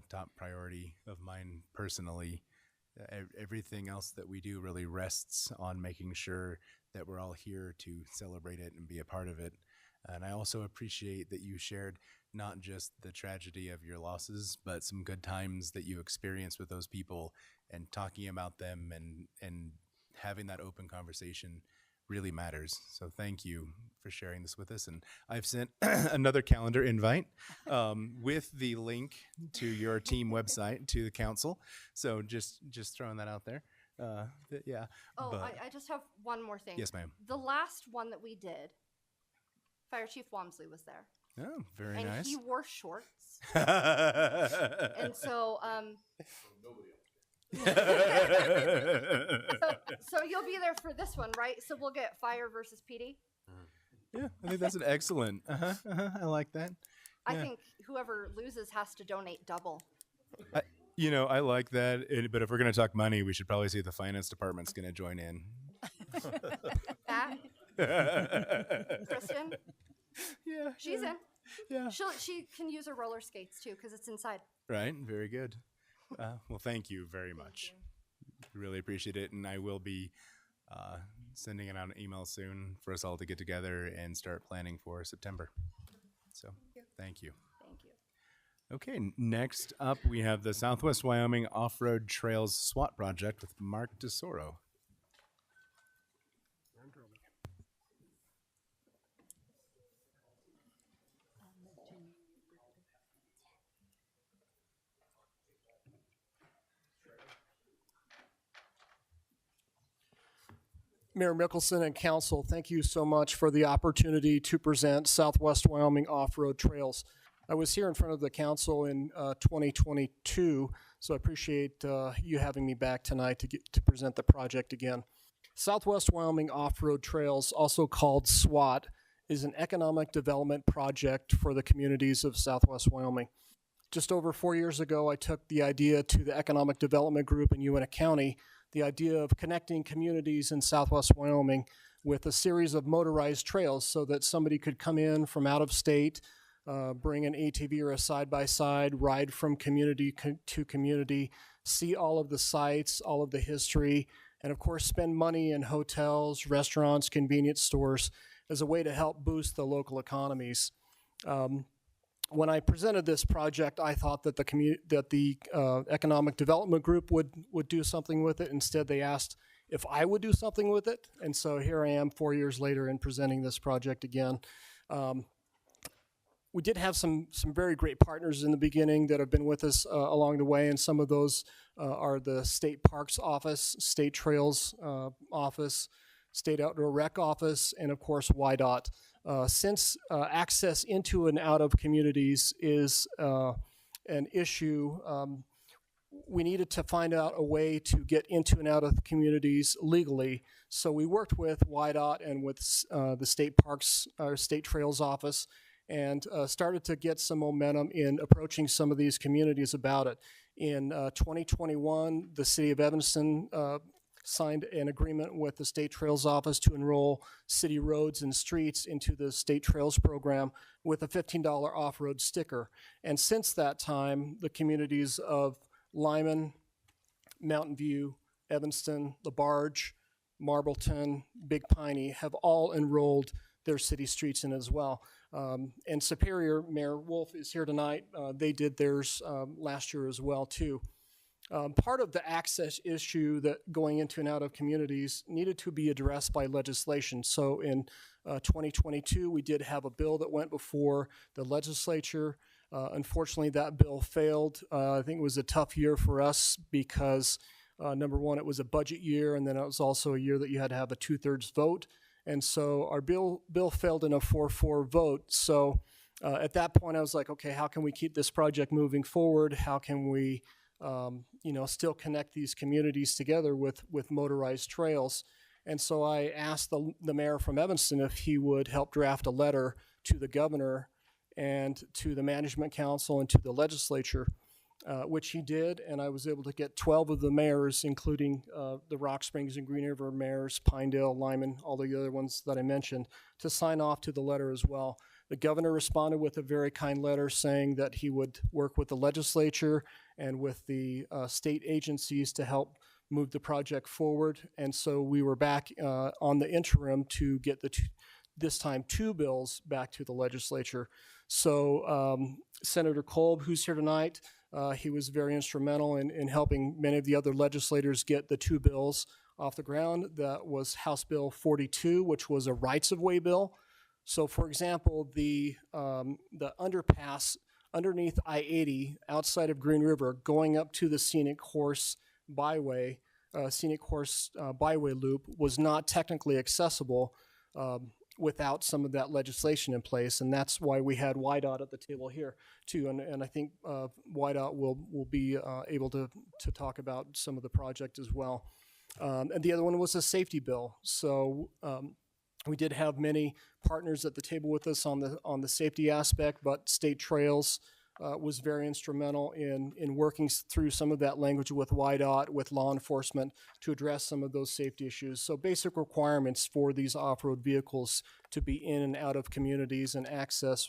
top priority of mine personally. Everything else that we do really rests on making sure that we're all here to celebrate it and be a part of it. And I also appreciate that you shared not just the tragedy of your losses, but some good times that you experienced with those people, and talking about them and having that open conversation really matters. So thank you for sharing this with us. And I've sent another calendar invite with the link to your team website to the council. So just throwing that out there. Yeah. Oh, but, I just have one more thing. Yes, ma'am. The last one that we did, Fire Chief Wamsley was there. Oh, very and nice. he wore shorts. And so, so you'll be there for this one, right? So we'll get Fire versus PD. Yeah, I think that's an excellent. I like that. I Yeah. think whoever loses has to donate double. I like that. But if we're going to talk money, we should probably see if the finance department's going to join in. Pat? Kristen? Yeah. She's in. Yeah. She can use her roller skates too because it's inside. Right. Very good. Well, thank you very much. Really appreciate it. And I will be sending it out an email soon for us all to get together and start planning for September. So thank you. Thank you. Okay, next up we have the Southwest Wyoming Off-Road Trails SWAT Project with Mark DeSoro. Mayor Mickelson and Council, thank you so much for the opportunity to present Southwest Wyoming Off-Road Trails. I was here in front of the council in 2022, so I appreciate you having me back tonight to present the project again. Southwest Wyoming Off-Road Trails, also called SWAT, is an economic development project for the communities of Southwest Wyoming. Just over 4 years ago, I took the idea to the Economic Development Group in Uintah County, the idea of connecting communities in Southwest Wyoming with a series of motorized trails so that somebody could come in from out of state, bring an ATV or a side-by-side, ride from community to community, see all of the sites, all of the history, and of course spend money in hotels, restaurants, convenience stores as a way to help boost the local economies. When I presented this project, I thought that the Economic Development Group would do something with it. Instead, they asked if I would do something with it. And so here I am 4 years later in presenting this project again. We did have some very great partners in the beginning that have been with us along the way, and some of those are the State Parks Office, State Trails Office, State Outdoor Rec Office, and of course WYDOT. Since access into and out of communities is an issue, we needed to find out a way to get into and out of communities legally. So we worked with WYDOT and with the State Parks, or State Trails Office, and started to get some momentum in approaching some of these communities about it. In 2021, the City of Evanston signed an agreement with the State Trails Office to enroll city roads and streets into the State Trails program with a $15 off-road sticker. And since that time, the communities of Lyman, Mountain View, Evanston, LaBarge, Marbleton, Big Piney have all enrolled their city streets in as well. And Superior, Mayor Wolf is here tonight. They did theirs last year as well too. Part of the access issue that going into and out of communities needed to be addressed by legislation. So in 2022, we did have a bill that went before the legislature. Unfortunately, that bill failed. I think it was a tough year for us because number one, it was a budget year, and then it was also a year that you had to have a 2/3 vote. And so our bill failed in a 4-4 vote. So at that point, I was like, okay, how can we keep this project moving forward? How can we still connect these communities together with motorized trails? And so I asked the mayor from Evanston if he would help draft a letter to the governor and to the management council and to the legislature, which he did. And I was able to get 12 of the mayors, including the Rock Springs and Green River mayors, Pinedale, Lyman, all the other ones that I mentioned, to sign off to the letter as well. The governor responded with a very kind letter saying that he would work with the legislature and with the state agencies to help move the project forward. And so we were back on the interim to get this time 2 bills back to the legislature. So Senator Kolb, who's here tonight, he was very instrumental in helping many of the other legislators get the 2 bills off the ground. That was House Bill 42, which was a rights-of-way bill. So, for example, the underpass underneath I-80 outside of Green River going up to the Scenic Horse Byway, Byway Loop was not technically accessible without some of that legislation in place, and that's why we had YDOT at the table here too. And I think YDOT will be able to talk about some of the project as well. And the other one was a safety bill. So we did have many partners at the table with us on the safety aspect, but State Trails was very instrumental in working through some of that language with YDOT, with law enforcement, to address some of those safety issues. So basic requirements for these off-road vehicles to be in and out of communities and access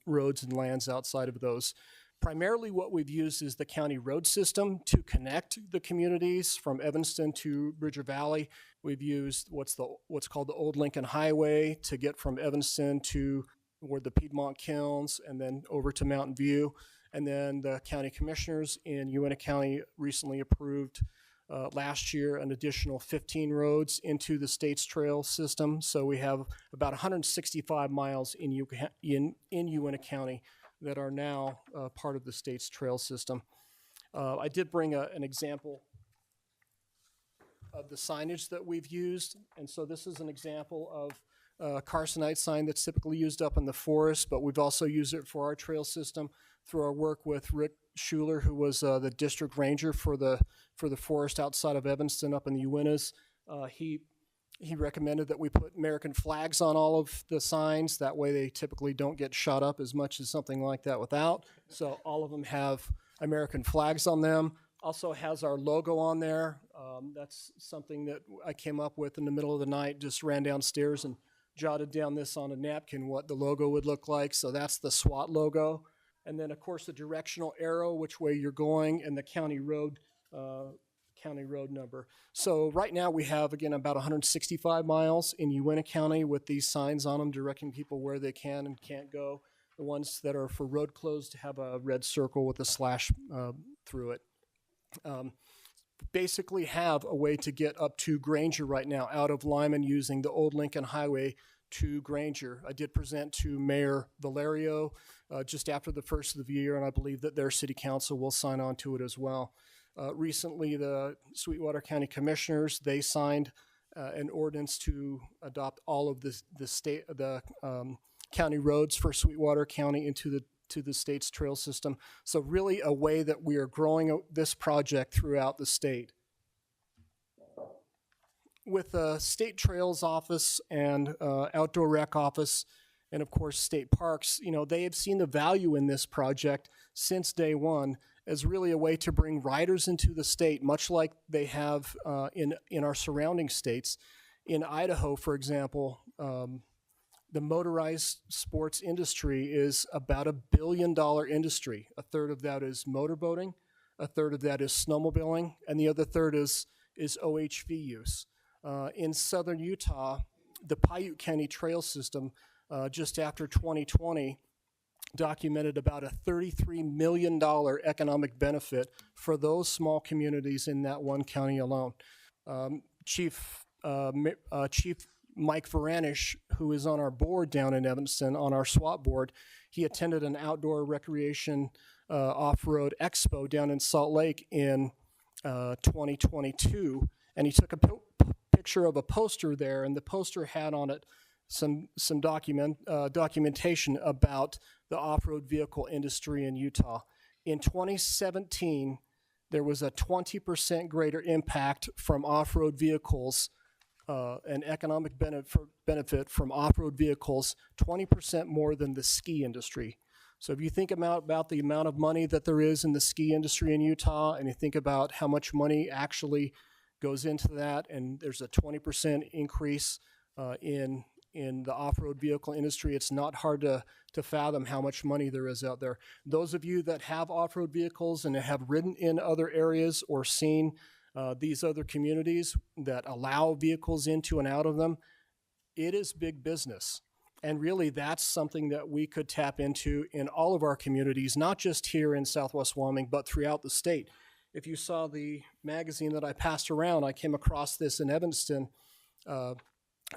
roads and lands outside of those. Primarily what we've used is the county road system to connect the communities from Evanston to Bridger Valley. We've used what's called the Old Lincoln Highway to get from Evanston to where the Piedmont Kilns and then over to Mountain View. And then the county commissioners in Uintah County recently approved last year an additional 15 roads into the States Trail system. So we have about 165 miles in Uintah County that are now part of the States Trail system. I did bring an example of the signage that we've used. And so this is an example of Carsonite sign that's typically used up in the forest, but we've also used it for our trail system through our work with Rick Schuler, who was the district ranger for the forest outside of Evanston up in the Uintas. He recommended that we put American flags on all of the signs. That way they typically don't get shot up as much as something like that without. So all of them have American flags on them. Also has our logo on there. That's something that I came up with in the middle of the night, just ran downstairs and jotted down this on a napkin, what the logo would look like. So that's the SWAT logo. And then of course the directional arrow, which way you're going, and the county road number. So right now we have, again, about 165 miles in Uintah County with these signs on them directing people where they can and can't go. The ones that are for road closed have a red circle with a slash through it. Basically have a way to get up to Granger right now out of Lyman using the Old Lincoln Highway to Granger. I did present to Mayor Valerio just after the first of the year, and I believe that their city council will sign on to it as well. Recently, the Sweetwater County Commissioners, they signed an ordinance to adopt all of the county roads for Sweetwater County into the state's trail system. So really a way that we are growing this project throughout the state. With the State Trails Office and Outdoor Rec Office, and of course State Parks, they have seen the value in this project since day one as really a way to bring riders into the state, much like they have in our surrounding states. In Idaho, for example, the motorized sports industry is about $1 billion industry. A third of that is motorboating, a third of that is snowmobiling, and the other third is OHV use. In southern Utah, the Paiute County Trail System, just after 2020, documented about a $33 million economic benefit for those small communities in that one county alone. Chief Mike Varanish, who is on our board down in Evanston, on our SWAT board, he attended an outdoor recreation off-road expo down in Salt Lake in 2022, and he took a picture of a poster there, and the poster had on it some documentation about the off-road vehicle industry in Utah. In 2017, there was a 20% greater impact from off-road vehicles, an economic benefit from off-road vehicles, 20% more than the ski industry. So if you think about the amount of money that there is in the ski industry in Utah, and you think about how much money actually goes into that, and there's a 20% increase in the off-road vehicle industry, it's not hard to fathom how much money there is out there. Those of you that have off-road vehicles and have ridden in other areas or seen these other communities that allow vehicles into and out of them, it is big business. And really, that's something that we could tap into in all of our communities, not just here in Southwest Wyoming, but throughout the state. If you saw the magazine that I passed around, I came across this in Evanston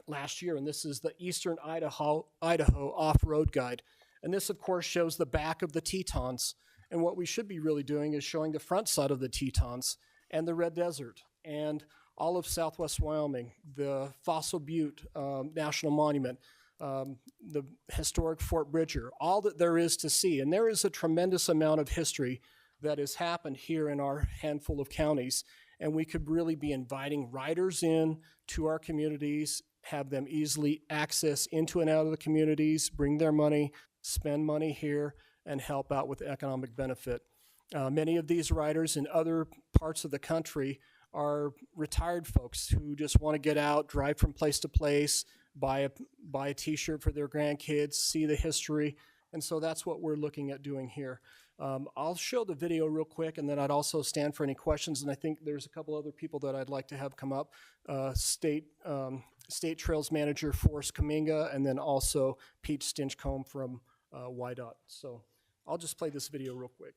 last year, and this is the Eastern Idaho Off-Road Guide. And this, of course, shows the back of the Tetons. And what we should be really doing is showing the front side of the Tetons and the Red Desert and all of Southwest Wyoming, the Fossil Butte National Monument, the historic Fort Bridger, all that there is to see. And there is a tremendous amount of history that has happened here in our handful of counties. And we could really be inviting riders in to our communities, have them easily access into and out of the communities, bring their money, spend money here, and help out with economic benefit. Many of these riders in other parts of the country are retired folks who just want to get out, drive from place to place, buy a t-shirt for their grandkids, see the history. And so that's what we're looking at doing here. I'll show the video real quick, and then I'd also stand for any questions. And I think there's a couple other people that I'd like to have come up. State Trails Manager Forrest Kaminga, and then also Pete Stinchcomb from YDOT. So I'll just play this video real quick.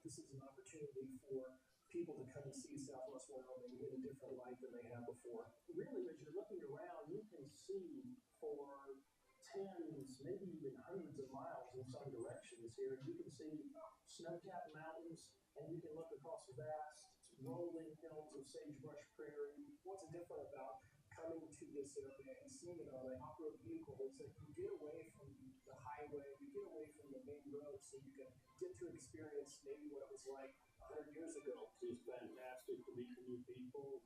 This is an opportunity for people to come and see Southwest Wyoming in a different light than they have before. Really, as you're looking around, you can see for tens, maybe even hundreds of miles in some directions here. You can see snow-capped mountains, and you can look across vast rolling hills of sagebrush prairie. What's different about coming to this area and seeing it on an off-road vehicle is that you get away from the highway, you get away from the main road, so you can get to experience maybe what it was like 100 years ago. It's fantastic to meet new people,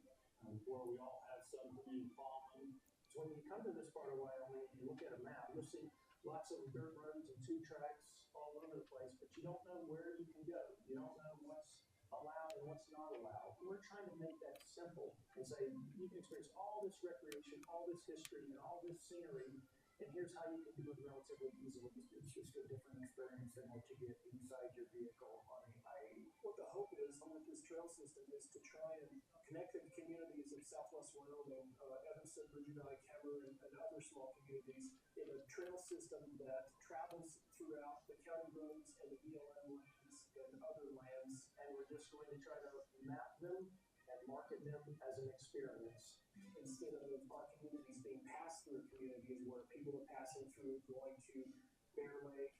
where we all have something in common. So when you come to this part of Wyoming, you look at a map, you'll see lots of dirt roads and 2 tracks all over the place, but you don't know where you can go. You don't know what's allowed and what's not allowed. We're trying to make that simple and say you can experience all this recreation, all this history, and all this scenery, and here's how you can do it relatively easily. It's just a different experience than what you get inside your vehicle on a highway. What the hope is with this trail system is to try and connect the communities of Southwest Wyoming, Evanston, Virginia, Cameron, and other small communities in a trail system that travels throughout the county roads and the BLM lands and other lands, and we're just going to try to map them and market them as an experience instead of our communities being pass-through communities where people are passing through going to Bear Lake,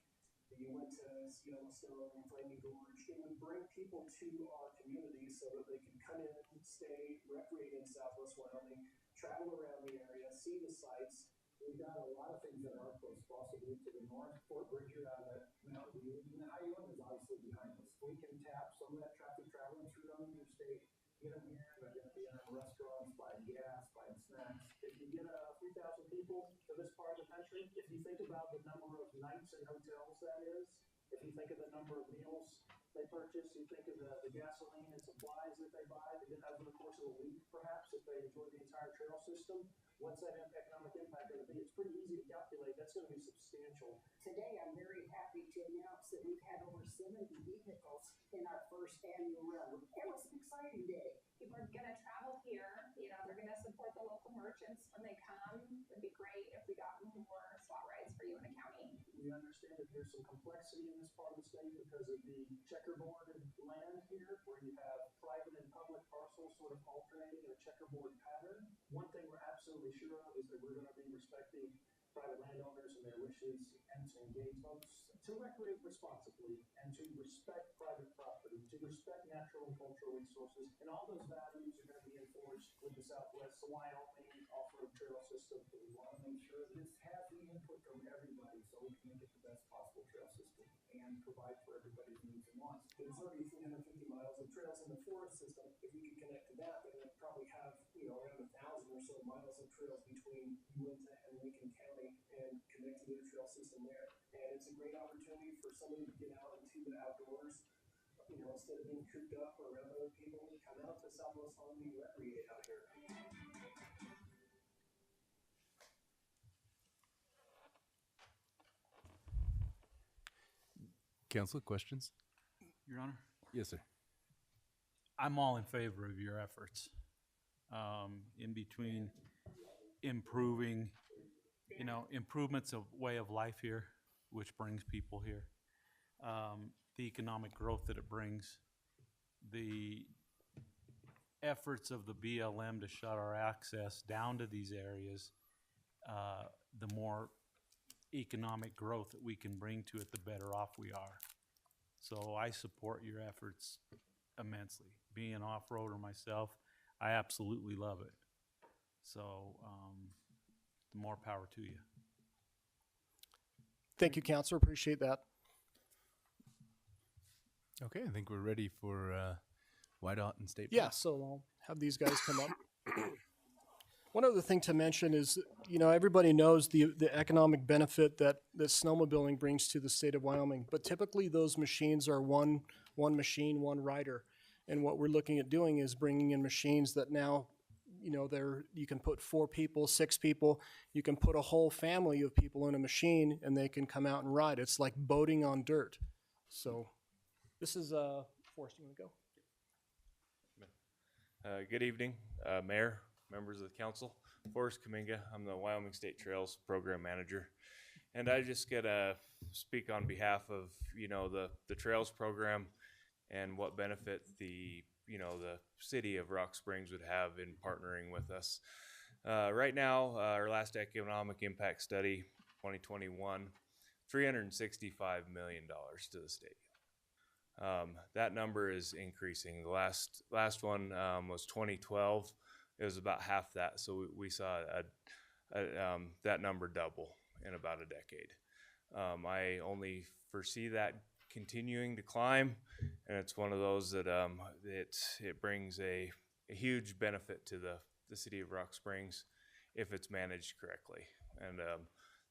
you went to Yellowstone and Flaming Gorge. It would bring people to our communities so that they can come in, stay, recreate in Southwest Wyoming, travel around the area, see the sights. We've got a lot of things that are close, possibly to the north. Fort Bridger out of Mountain View, and the Highland is obviously behind us. We can tap some of that traffic traveling through on the interstate, get them here, they're going to be in our restaurants, buying gas, buying snacks. If you get 3,000 people to this part of the country, if you think about the number of nights in hotels that is, if you think of the number of meals they purchase, you think of the gasoline and supplies that they buy over the course of a week, perhaps, if they enjoy the entire trail system, what's that economic impact going to be? It's pretty easy to calculate. That's going to be substantial. Today, I'm very happy to announce that we've had over 70 vehicles in our first annual run. It was an exciting day. People are going to travel here. They're going to support the local merchants when they come. It'd be great if we got more SWAT rides for you in the county. We understand that there's some complexity in this part of the state because of the checkerboarded land here, where you have private and public parcels sort of alternating in a checkerboard pattern. One thing we're absolutely sure of is that we're going to be respecting private landowners and their wishes and to engage folks to recreate responsibly and to respect private property, to respect natural and cultural resources. And all those values are going to be enforced with the Southwest Wyoming off-road trail system. We want to make sure that this has the input from everybody so we can make it the best possible trail system and provide for everybody's needs and wants. There's already 350 miles of trails in the forest system. If we could connect to that, then we'd probably have around 1,000 or so miles of trails between Uinta and Lincoln County and connect to the trail system there. somebody to get out into the outdoors. You know, instead of being cooped up or around other people, come out to Southwest Longview and recreate out here. Council, questions? Your Honor? Yes, sir. I'm all in favor of your efforts. In between improving, you know, improvements of way of life here, which brings people here, the economic growth that it brings, the efforts of the BLM to shut our access down to these areas, the more economic growth that we can bring to it, the better off we are. So I support your efforts immensely. Being an off-roader myself, I absolutely love it. So the more power to you. Thank you, Counselor. Appreciate that. Okay, I think we're ready for Wydot and State. Yeah, so I'll have these guys come up. One other thing to mention is, you know, everybody knows the economic benefit that snowmobiling brings to the state of Wyoming, but typically those machines are one machine, one rider. And what we're looking at doing is bringing in machines that now, you know, you can put 4 people, 6 people, you can put a whole family of people in a machine and they can come out and ride. It's like boating on dirt. So this is, Forrest, you want to go? Good evening, Mayor, members of the council. Forrest Kaminga, I'm the Wyoming State Trails Program Manager. And I just get to speak on behalf of, you know, the Trails Program and what benefit the city of Rock Springs would have in partnering with us. Right now, our last economic impact study, 2021, $365 million to the state. That number is increasing. The last one was 2012. It was about half that, so we saw that number double in about a decade. I only foresee that continuing to climb, and it's one of those that it brings a huge benefit to the city of Rock Springs if it's managed correctly. And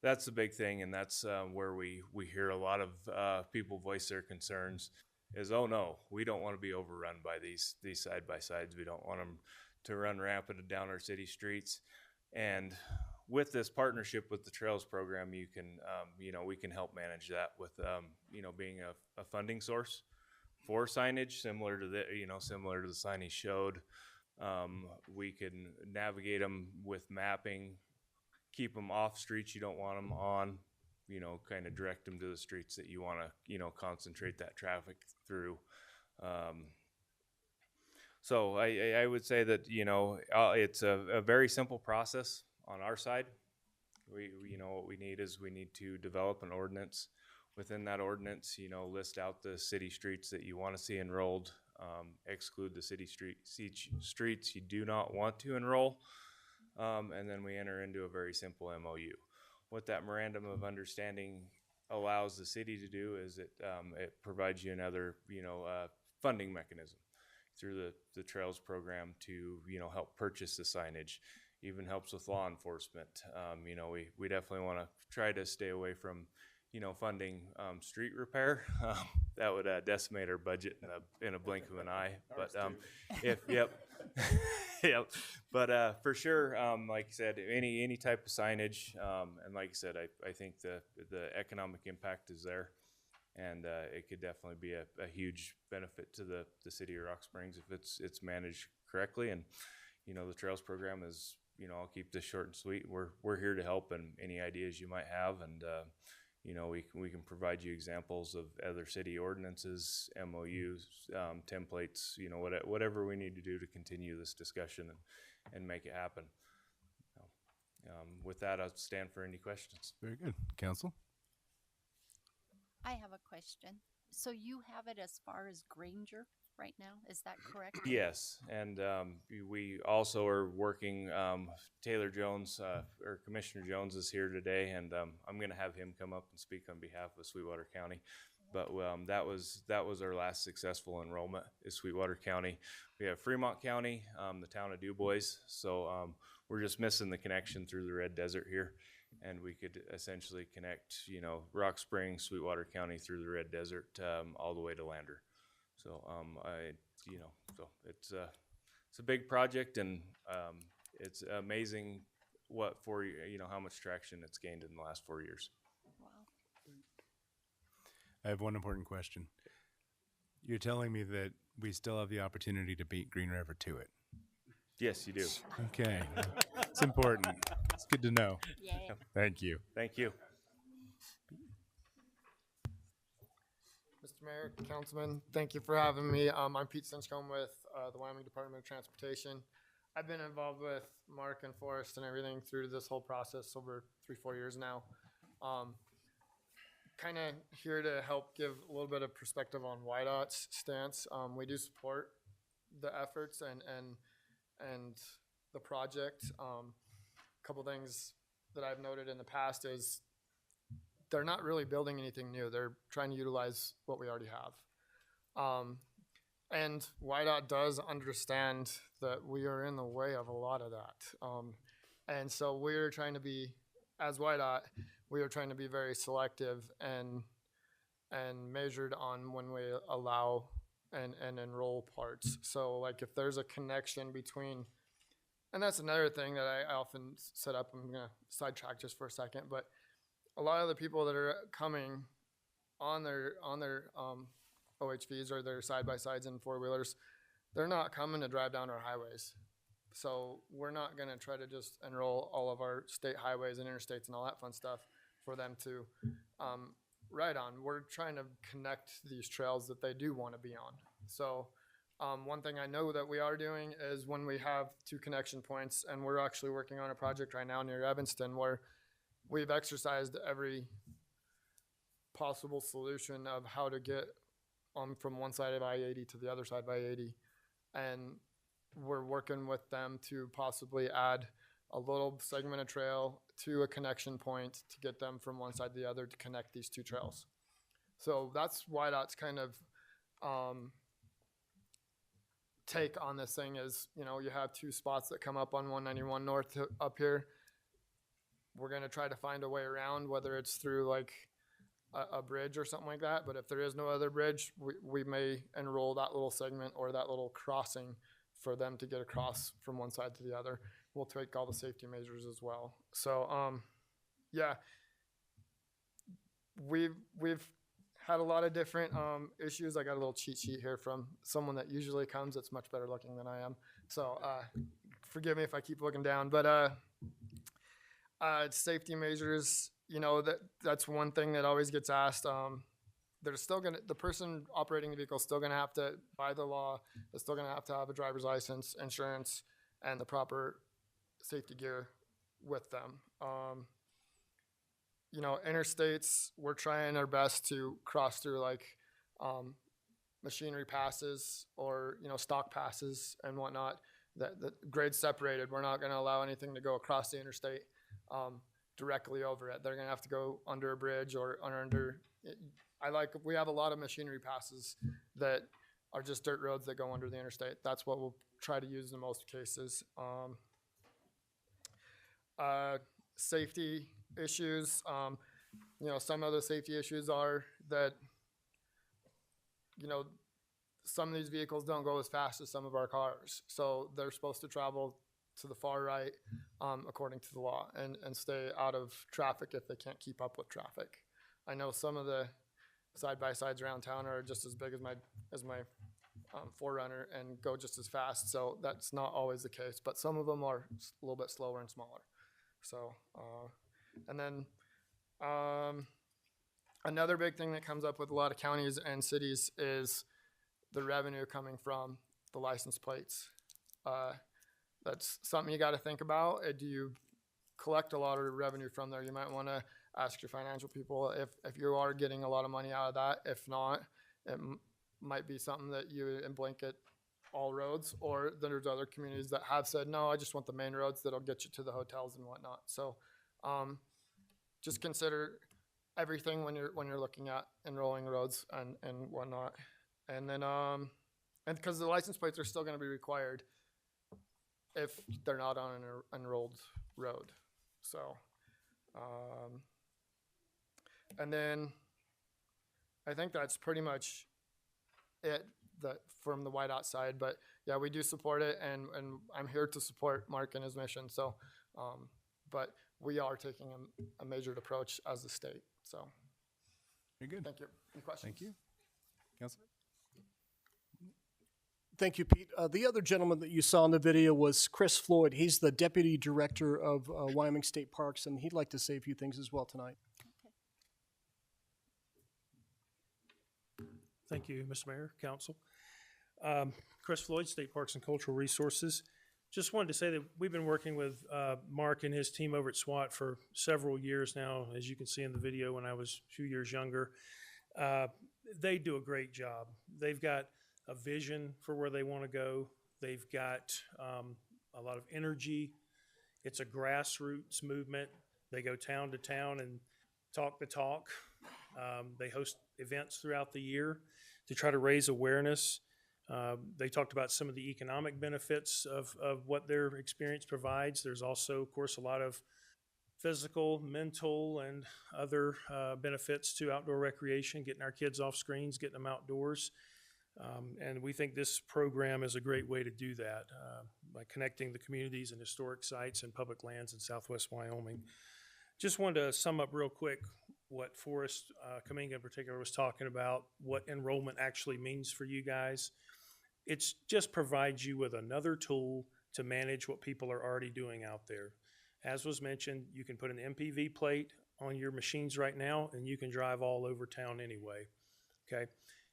that's the big thing, and that's where we hear a lot of people voice their concerns is, oh no, we don't want to be overrun by these side-by-sides. We don't want them to run rampant down our city streets. And with this partnership with the Trails Program, you can, we can help manage that with, being a funding source for signage, similar to the sign he showed. We can navigate them with mapping, keep them off streets you don't want them on, kind of direct them to the streets that you want to, concentrate that traffic through. So I would say that, it's a very simple process on our side. What we need is we need to develop an ordinance. Within that ordinance, list out the city streets that you want to see enrolled, exclude the city streets you do not want to enroll, and then we enter into a very simple MOU. What that memorandum of understanding allows the city to do is it provides you another, funding mechanism through the Trails Program to, help purchase the signage, even helps with law enforcement. We definitely want to try to stay away from, funding street repair. That would decimate our budget in a blink of an eye. But yep. But for sure, like I said, any type of signage, and like I said, I think the economic impact is there, and it could definitely be a huge benefit to the city of Rock Springs if it's managed correctly. And the Trails Program is, I'll keep this short and sweet. We're here to help, and any ideas you might have, and we can provide you examples of other city ordinances, MOUs, templates, whatever we need to do to continue this discussion and make it happen. With that, I'll stand for any questions. Very good. Council? I have a question. So you have it as far as Granger right now, is that correct? Yes, and we also are working, Taylor Jones, or Commissioner Jones is here today, and I'm going to have him come up and speak on behalf of Sweetwater County. But that was our last successful enrollment is Sweetwater County. We have Fremont County, the town of DuBois, so we're just missing the connection through the Red Desert here. and we could essentially connect, you know, Rock Springs, Sweetwater County through the Red Desert, all the way to Lander. So, so it's a big project, and it's amazing how much traction it's gained in the last 4 years. I have one important question. You're telling me that we still have the opportunity to beat Green River to it? Yes, you do. Okay. It's important. It's good to know. Yay. Thank you. Thank you. Mr. Mayor, Councilman, thank you for having me. I'm Pete Stinchcomb with the Wyoming Department of Transportation. I've been involved with Mark and Forrest and everything through this whole process over 3-4 years now. Kind of here to help give a little bit of perspective on YDOT's stance. We do support the efforts and the project. A couple things that I've noted in the past is they're not really building anything new. They're trying to utilize what we already have. And YDOT does understand that we are in the way of a lot of that. And so we're trying to be, as YDOT, we are trying to be very selective and measured on when we allow and enroll parts. So like if there's a connection between, and that's another thing that I often set up, I'm gonna sidetrack just for a second, but a lot of the people that are coming on their OHVs or their side-by-sides and four-wheelers, they're not coming to drive down our highways. So we're not gonna try to just enroll all of our state highways and interstates and all that fun stuff for them to ride on. We're trying to connect these trails that they do wanna be on. So one thing I know that we are doing is when we have 2 connection points, and we're actually working on a project right now near Evanston where we've exercised every possible solution of how to get from one side of I-80 to the other side of I-80. And we're working with them to possibly add a little segment of trail to a connection point to get them from one side to the other to connect these 2 trails. So that's YDOT's kind of take on this thing is, you know, you have 2 spots that come up on 191 North up here. We're going to try to find a way around, whether it's through like a bridge or something like that. But if there is no other bridge, we may enroll that little segment or that little crossing for them to get across from one side to the other. We'll take all the safety measures as well. So, yeah, we've had a lot of different issues. I got a little cheat sheet here from someone that usually comes that's much better looking than I am. So forgive me if I keep looking down. But safety measures, you know, that's one thing that always gets asked. They're still gonna, the person operating the vehicle is still gonna have to, by the law, is still gonna have to have a driver's license, insurance, and the proper safety gear with them. You know, interstates, we're trying our best to cross through like machinery passes or, you know, stock passes and whatnot. That grades separated. We're not gonna allow anything to go across the interstate directly over it. They're gonna have to go under a bridge or under. We have a lot of machinery passes that are just dirt roads that go under the interstate. That's what we'll try to use in most cases. Safety issues, you know, some of the safety issues are that, you know, some of these vehicles don't go as fast as some of our cars. So they're supposed to travel to the far right, according to the law, and stay out of traffic if they can't keep up with traffic. I know some of the side-by-sides around town are just as big as my 4Runner and go just as fast. So that's not always the case, but some of them are a little bit slower and smaller. So, and then another big thing that comes up with a lot of counties and cities is the revenue coming from the license plates. That's something you got to think about. Do you collect a lot of revenue from there? You might want to ask your financial people if you are getting a lot of money out of that. If not, it might be something that you blanket all roads, or there's other communities that have said, no, I just want the main roads that'll get you to the hotels and whatnot. So just consider everything when you're looking at enrolling roads and whatnot. And then, and because the license plates are still going to be required if they're not on an enrolled road. So And then I think that's pretty much it from the YDOT side. But yeah, we do support it, and I'm here to support Mark and his mission. So, but we are taking a measured approach as a state. So, very good. Thank you. Any questions? Thank you. Councilman? Thank you, Pete. The other gentleman that you saw in the video was Chris Floyd. He's the Deputy Director of Wyoming State Parks, and he'd like to say a few things as well tonight. Thank you, Mr. Mayor, Council. Chris Floyd, State Parks and Cultural Resources. Just wanted to say that we've been working with Mark and his team over at SWAT for several years now. As you can see in the video, when I was a few years younger, they do a great job. They've got a vision for where they want to go. They've got a lot of energy. It's a grassroots movement. They go town to town and talk the talk. They host events throughout the year to try to raise awareness. They talked about some of the economic benefits of what their experience provides. There's also, of course, a lot of physical, mental, and other benefits to outdoor recreation, getting our kids off screens, getting them outdoors. And we think this program is a great way to do that by connecting the communities and historic sites and public lands in Southwest Wyoming. Just wanted to sum up real quick what Forrest Kaminga in particular was talking about, what enrollment actually means for you guys. It just provides you with another tool to manage what people are already doing out there. As was mentioned, you can put an MPV plate on your machines right now, and you can drive all over town anyway, okay?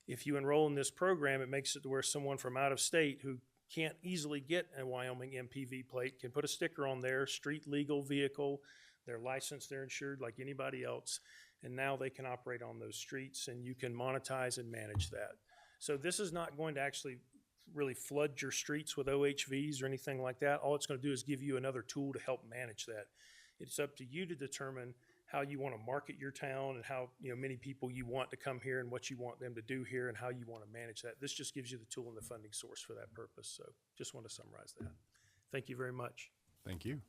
If you enroll in this program, it makes it to where someone from out of state who can't easily get a Wyoming MPV plate can put a sticker on there, street legal vehicle, they're licensed, they're insured like anybody else, and now they can operate on those streets, and you can monetize and manage that. So this is not going to actually really flood your streets with OHVs or anything like that. All it's going to do is give you another tool to help manage that. It's up to you to determine how you want to market your town and how many people you want to come here and what you want them to do here and how you want to manage that. This just gives you the tool and the funding source for that purpose. So just want to summarize that. Thank you very much. Thank you.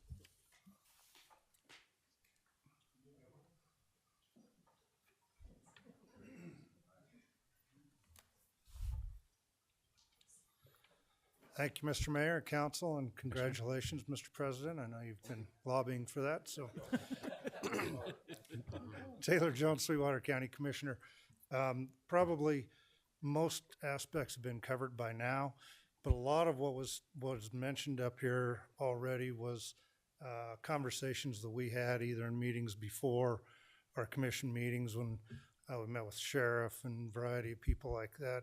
Thank you, Mr. Mayor, Council, and congratulations, Mr. President. I know you've been lobbying for that, so. Taylor Jones, Sweetwater County Commissioner. Probably most aspects have been covered by now, but a lot of what was mentioned up here already was conversations that we had either in meetings before our commission meetings when we met with sheriff and a variety of people like that.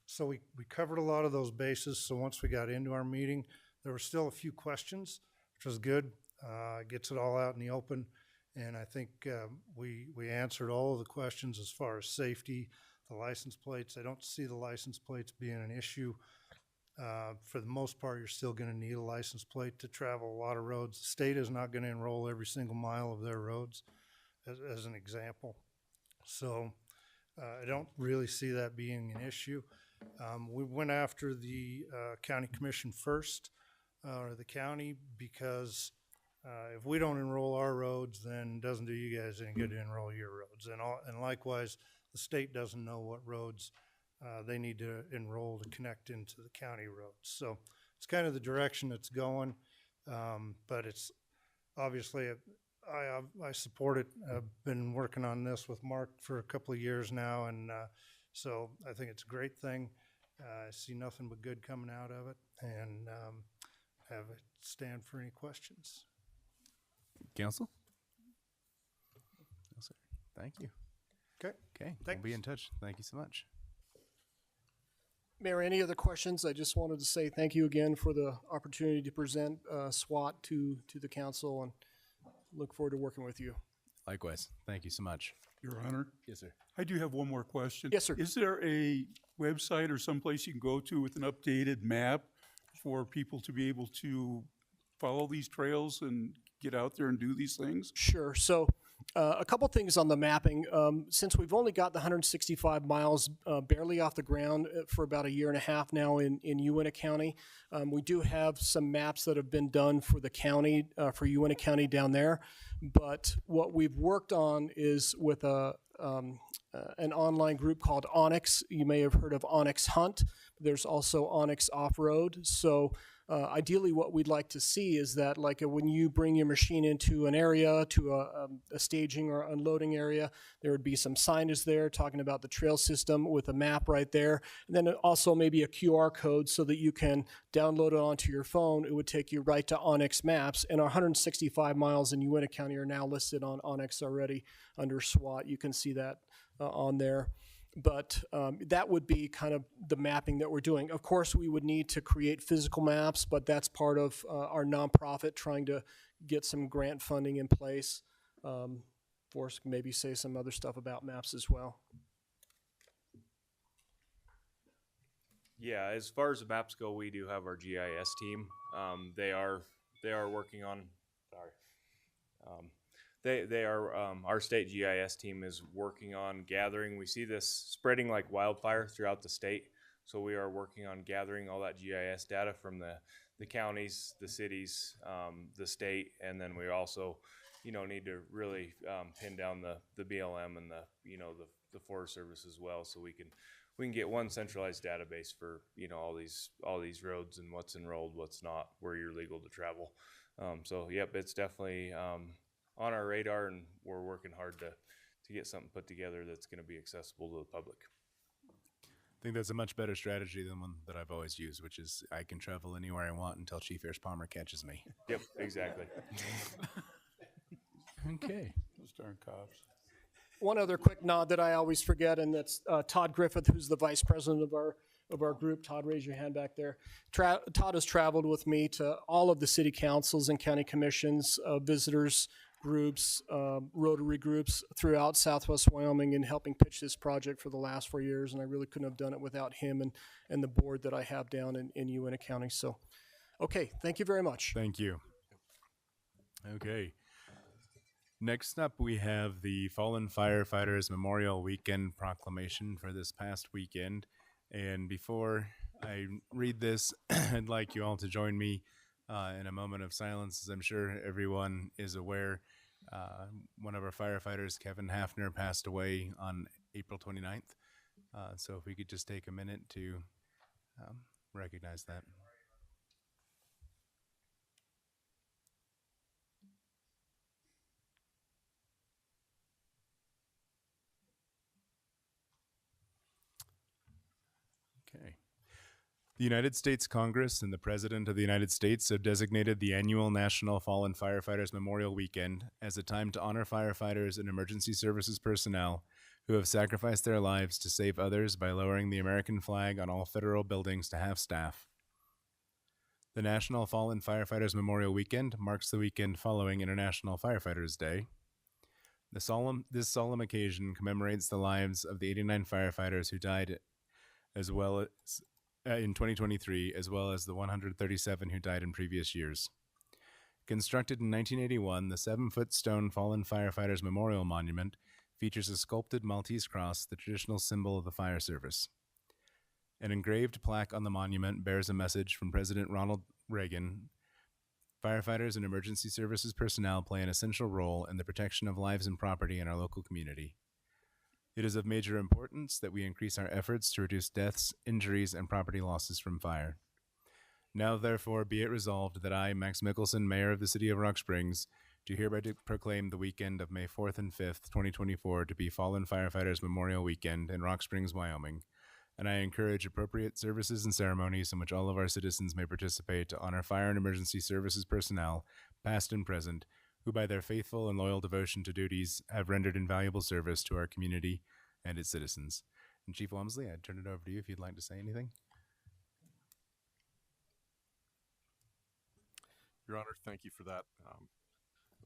So we covered a lot of those bases. So once we got into our meeting, there were still a few questions, which was good. Gets it all out in the open. And I think we answered all of the questions as far as safety, the license plates. I don't see the license plates being an issue. For the most part, you're still going to need a license plate to travel a lot of roads. The state is not going to enroll every single mile of their roads, as an example. So I don't really see that being an issue. We went after the county commission first, or the county, because if we don't enroll our roads, then it doesn't do you guys any good to enroll your roads. And likewise, the state doesn't know what roads they need to enroll to connect into the county roads. So it's kind of the direction it's going, but it's obviously, I support it. I've been working on this with Mark for a couple of years now, and so I think it's a great thing. I see nothing but good coming out of it, and have it stand for any questions. Council? No, sir. Thank you. Okay. Okay. We'll be in touch. Thank you so much. Mayor, any other questions? I just wanted to say thank you again for the opportunity to present SWAT to the council, and look forward to working with you. Likewise. Thank you so much. Your Honor? Yes, sir. I do have one more question. Yes, sir. Is there a website or someplace you can go to with an updated map for people to be able to follow these trails and get out there and do these things? Sure. So A couple things on the mapping. Since we've only got the 165 miles barely off the ground for about a year and a half now in Uintah County, we do have some maps that have been done for the county, for Uintah County down there. But what we've worked on is with an online group called Onyx. You may have heard of Onyx Hunt. There's also Onyx Off-Road. So ideally what we'd like to see is that like when you bring your machine into an area, to a staging or unloading area, there would be some signage there talking about the trail system with a map right there. And then also maybe a QR code so that you can download it onto your phone. It would take you right to Onyx Maps. And our 165 miles in Uintah County are now listed on Onyx already under SWAT. You can see that on there. But that would be kind of the mapping that we're doing. Of course, we would need to create physical maps, but that's part of our nonprofit trying to get some grant funding in place. Forrest can maybe say some other stuff about maps as well. Yeah, as far as the maps go, we do have our GIS team. They are working on. Sorry. They are, our state GIS team is working on gathering. We see this spreading like wildfire throughout the state. So we are working on gathering all that GIS data from the counties, the cities, the state, and then we also, need to really pin down the BLM and the Forest Service as well, so we can get one centralized database for all these roads and what's enrolled, what's not, where you're legal to travel. So yep, it's definitely on our radar, and we're working hard to get something put together that's going to be accessible to the public. I think that's a much better strategy than one that I've always used, which is I can travel anywhere I want until Chief Ayers Palmer catches me. Yep, exactly. Okay. Those darn cops. One other quick nod that I always forget, and that's Todd Griffith, who's the vice president of our group. Todd, raise your hand back there. Todd has traveled with me to all of the city councils and county commissions, visitors groups, Rotary groups throughout Southwest Wyoming, and helping pitch this project for the last 4 years. And I really couldn't have done it without him and the board that I have down in Uintah County. So, okay, thank you very much. Thank you. Okay. Next up, we have the Fallen Firefighters Memorial Weekend proclamation for this past weekend. And before I read this, I'd like you all to join me in a moment of silence, as I'm sure everyone is aware. One of our firefighters, Kevin Hafner, passed away on April 29th. So if we could just take a minute to recognize that. Okay. The United States Congress and the President of the United States have designated the annual National Fallen Firefighters Memorial Weekend as a time to honor firefighters and emergency services personnel who have sacrificed their lives to save others by lowering the American flag on all federal buildings to half staff. The National Fallen Firefighters Memorial Weekend marks the weekend following International Firefighters Day. This solemn occasion commemorates the lives of the 89 firefighters who died as well as in 2023, as well as the 137 who died in previous years. Constructed in 1981, the 7-foot stone Fallen Firefighters Memorial Monument features a sculpted Maltese cross, the traditional symbol of the fire service. An engraved plaque on the monument bears a message from President Ronald Reagan. Firefighters and emergency services personnel play an essential role in the protection of lives and property in our local community. It is of major importance that we increase our efforts to reduce deaths, injuries, and property losses from fire. Now, therefore, be it resolved that I, Max Mickelson, Mayor of the City of Rock Springs, do hereby proclaim the weekend of May 4th and 5th, 2024 to be Fallen Firefighters Memorial Weekend in Rock Springs, Wyoming, and I encourage appropriate services and ceremonies in which all of our citizens may participate to honor fire and emergency services personnel, past and present, who by their faithful and loyal devotion to duties have rendered invaluable service to our community and its citizens. And Chief Walmsley, I'd turn it over to you if you'd like to say anything. Your Honor, thank you for that.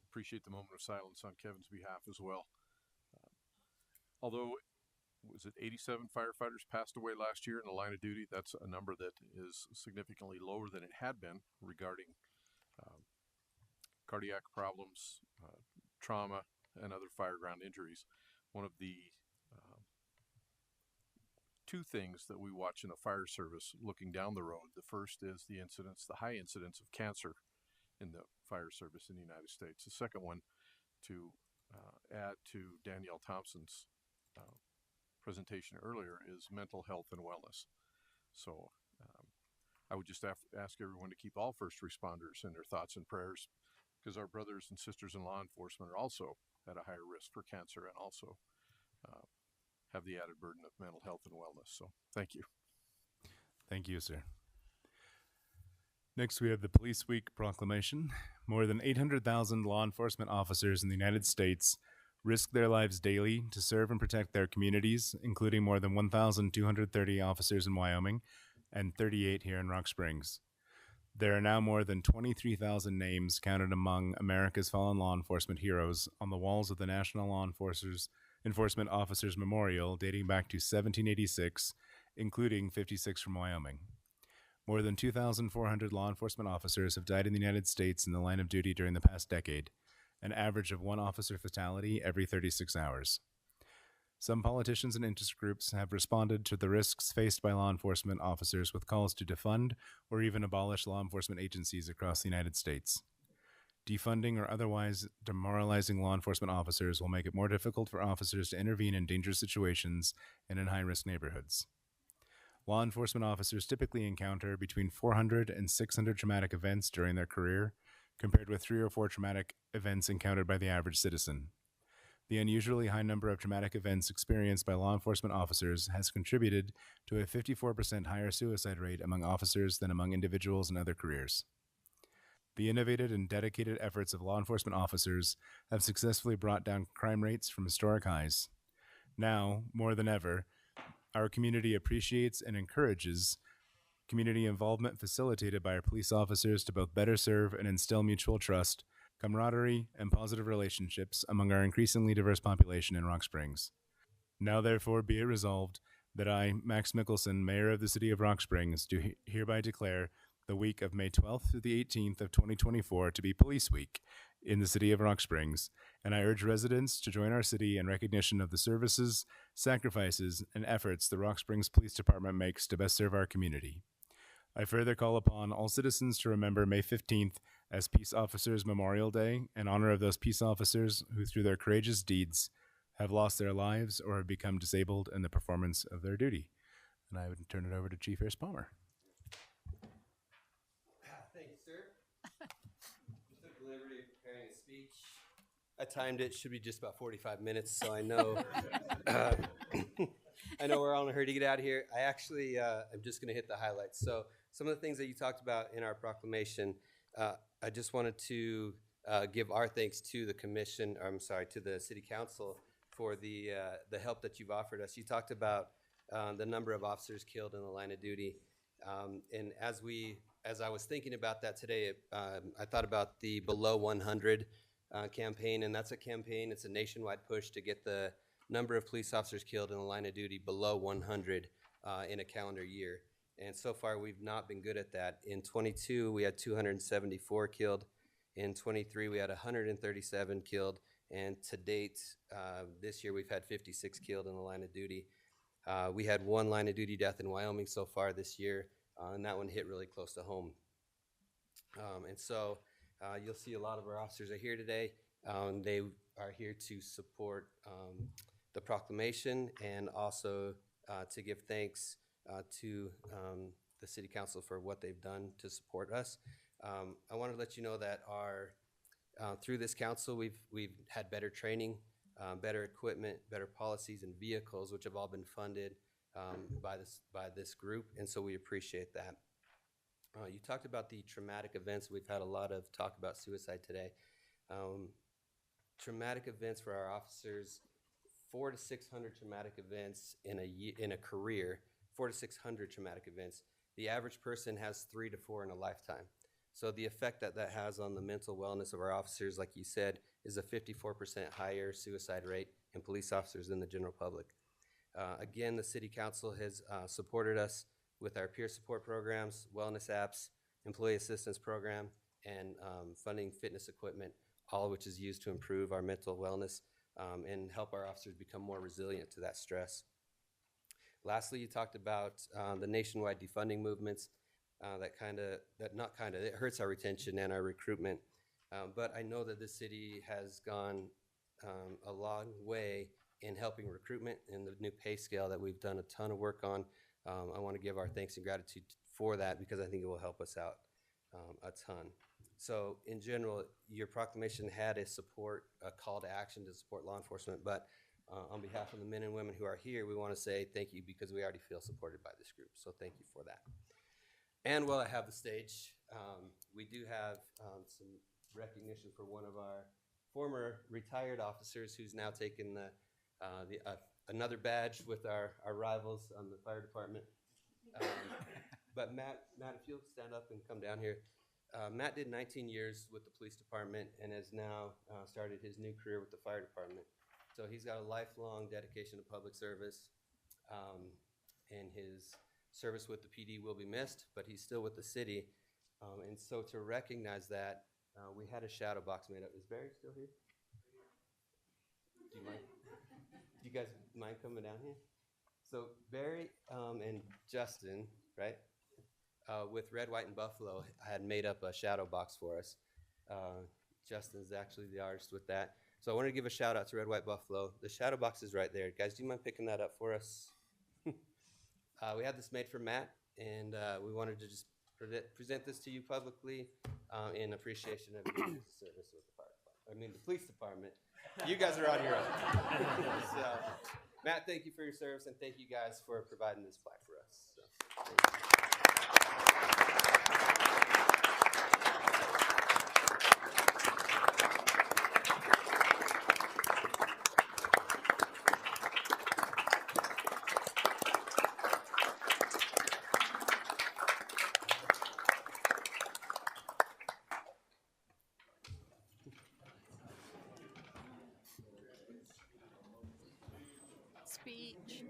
Appreciate the moment of silence on Kevin's behalf as well. Although, was it 87 firefighters passed away last year in the line of duty? That's a number that is significantly lower than it had been regarding cardiac problems, trauma, and other fireground injuries. One of the two things that we watch in the fire service looking down the road. The first is the high incidence of cancer in the fire service in the United States. The second one, to add to Danielle Thompson's presentation earlier, is mental health and wellness. So I would just ask everyone to keep all first responders in their thoughts and prayers, because our brothers and sisters in law enforcement are also at a higher risk for cancer and also have the added burden of mental health and wellness. So thank you. Thank you, sir. Next, we have the Police Week proclamation. More than 800,000 law enforcement officers in the United States risk their lives daily to serve and protect their communities, including more than 1,230 officers in Wyoming and 38 here in Rock Springs. There are now more than 23,000 names counted among America's fallen law enforcement heroes on the walls of the National Law Enforcement Officers Memorial dating back to 1786, including 56 from Wyoming. More than 2,400 law enforcement officers have died in the United States in the line of duty during the past decade, an average of one officer fatality every 36 hours. Some politicians and interest groups have responded to the risks faced by law enforcement officers with calls to defund or even abolish law enforcement agencies across the United States. Defunding or otherwise demoralizing law enforcement officers will make it more difficult for officers to intervene in dangerous situations and in high-risk neighborhoods. Law enforcement officers typically encounter between 400 and 600 traumatic events during their career, compared with 3 or 4 traumatic events encountered by the average citizen. The unusually high number of traumatic events experienced by law enforcement officers has contributed to a 54% higher suicide rate among officers than among individuals in other careers. The innovative and dedicated efforts of law enforcement officers have successfully brought down crime rates from historic highs. Now, more than ever, our community appreciates and encourages community involvement facilitated by our police officers to both better serve and instill mutual trust, camaraderie, and positive relationships among our increasingly diverse population in Rock Springs. Now, therefore, be it resolved that I, Max Mickelson, Mayor of the City of Rock Springs, do hereby declare the week of May 12th through the 18th of 2024 to be Police Week in the City of Rock Springs, and I urge residents to join our city in recognition of the services, sacrifices, and efforts the Rock Springs Police Department makes to best serve our community. I further call upon all citizens to remember May 15th as Peace Officers Memorial Day in honor of those peace officers who, through their courageous deeds, have lost their lives or have become disabled in the performance of their duty. And I would turn it over to Chief Harris Palmer. Thank you, sir. Took the liberty of preparing a speech. I timed it. Should be just about 45 minutes, so I know I know we're all in a hurry to get out of here. I actually I'm just going to hit the highlights. So some of the things that you talked about in our proclamation, I just wanted to give our thanks to the commission. Or I'm sorry, to the city council for the help that you've offered us. You talked about the number of officers killed in the line of duty, and as I was thinking about that today, I thought about the Below 100 campaign, and that's a campaign. It's a nationwide push to get the number of police officers killed in the line of duty below 100 in a calendar year. And so far, we've not been good at that. In 22, we had 274 killed. In 23, we had 137 killed. And to date, this year, we've had 56 killed in the line of duty. We had 1 line of duty death in Wyoming so far this year, and that one hit really close to home. And so you'll see a lot of our officers are here today. They are here to support the proclamation and also to give thanks to the City Council for what they've done to support us. I want to let you know that through this council, we've had better training, better equipment, better policies and vehicles, which have all been funded by this group, and so we appreciate that. You talked about the traumatic events. We've had a lot of talk about suicide today. Traumatic events for our officers, 400 to 600 traumatic events in a career, 400 to 600 traumatic events. The average person has 3 to 4 in a lifetime. So the effect that has on the mental wellness of our officers, like you said, is a 54% higher suicide rate in police officers than the general public. Again, the City Council has supported us with our peer support programs, wellness apps, employee assistance program, and funding fitness equipment. all of which is used to improve our mental wellness and help our officers become more resilient to that stress. Lastly, you talked about the nationwide defunding movements. It hurts our retention and our recruitment. But I know that this city has gone a long way in helping recruitment and the new pay scale that we've done a ton of work on. I want to give our thanks and gratitude for that because I think it will help us out a ton. So in general, your proclamation had a call to action to support law enforcement, but on behalf of the men and women who are here, we want to say thank you because we already feel supported by this group. So thank you for that. And while I have the stage, we do have some recognition for one of our former retired officers who's now taken another badge with our rivals on the fire department. But Matt, if you'll stand up and come down here. Matt did 19 years with the police department and has now started his new career with the fire department. So he's got a lifelong dedication to public service, and his service with the PD will be missed, but he's still with the city. And so to recognize that, we had a shadow box made up. Is Barry still here? Do you guys mind coming down here? So Barry and Justin, right, with Red, White, and Buffalo had made up a shadow box for us. Justin's actually the artist with that. So I want to give a shout out to Red, White, Buffalo. The shadow box is right there. Guys, do you mind picking that up for us? We had this made for Matt, and we wanted to just present this to you publicly in appreciation of your service with the fire department. I mean, the police department. You guys are on your own. So, Matt, thank you for your service, and thank you guys for providing this plaque for us. So, thank you. Speech.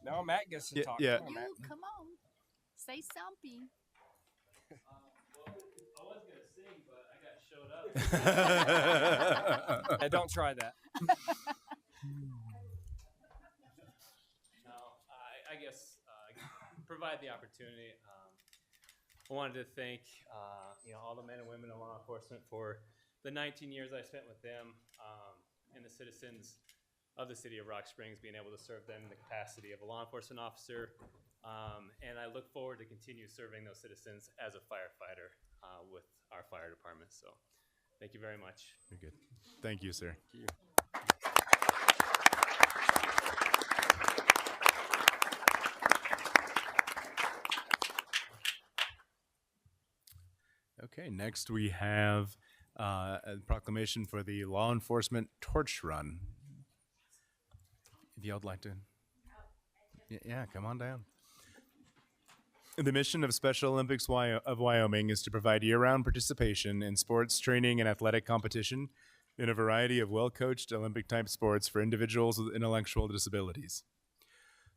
No, Matt gets to talk. Yeah. Come on, Matt. Come on. Say something. I was gonna sing, but I got showed up. Hey, don't try that. No, I guess provide the opportunity. I wanted to thank all the men and women in law enforcement for the 19 years I spent with them, and the citizens of the city of Rock Springs, being able to serve them in the capacity of a law enforcement officer. And I look forward to continue serving those citizens as a firefighter with our fire department. So thank you very much. You're good. Thank you, sir. Thank you. Okay, next we have a proclamation for the Law Enforcement Torch Run. If y'all would like to. Yeah, come on down. The mission of Special Olympics of Wyoming is to provide year-round participation in sports, training, and athletic competition in a variety of well-coached Olympic-type sports for individuals with intellectual disabilities.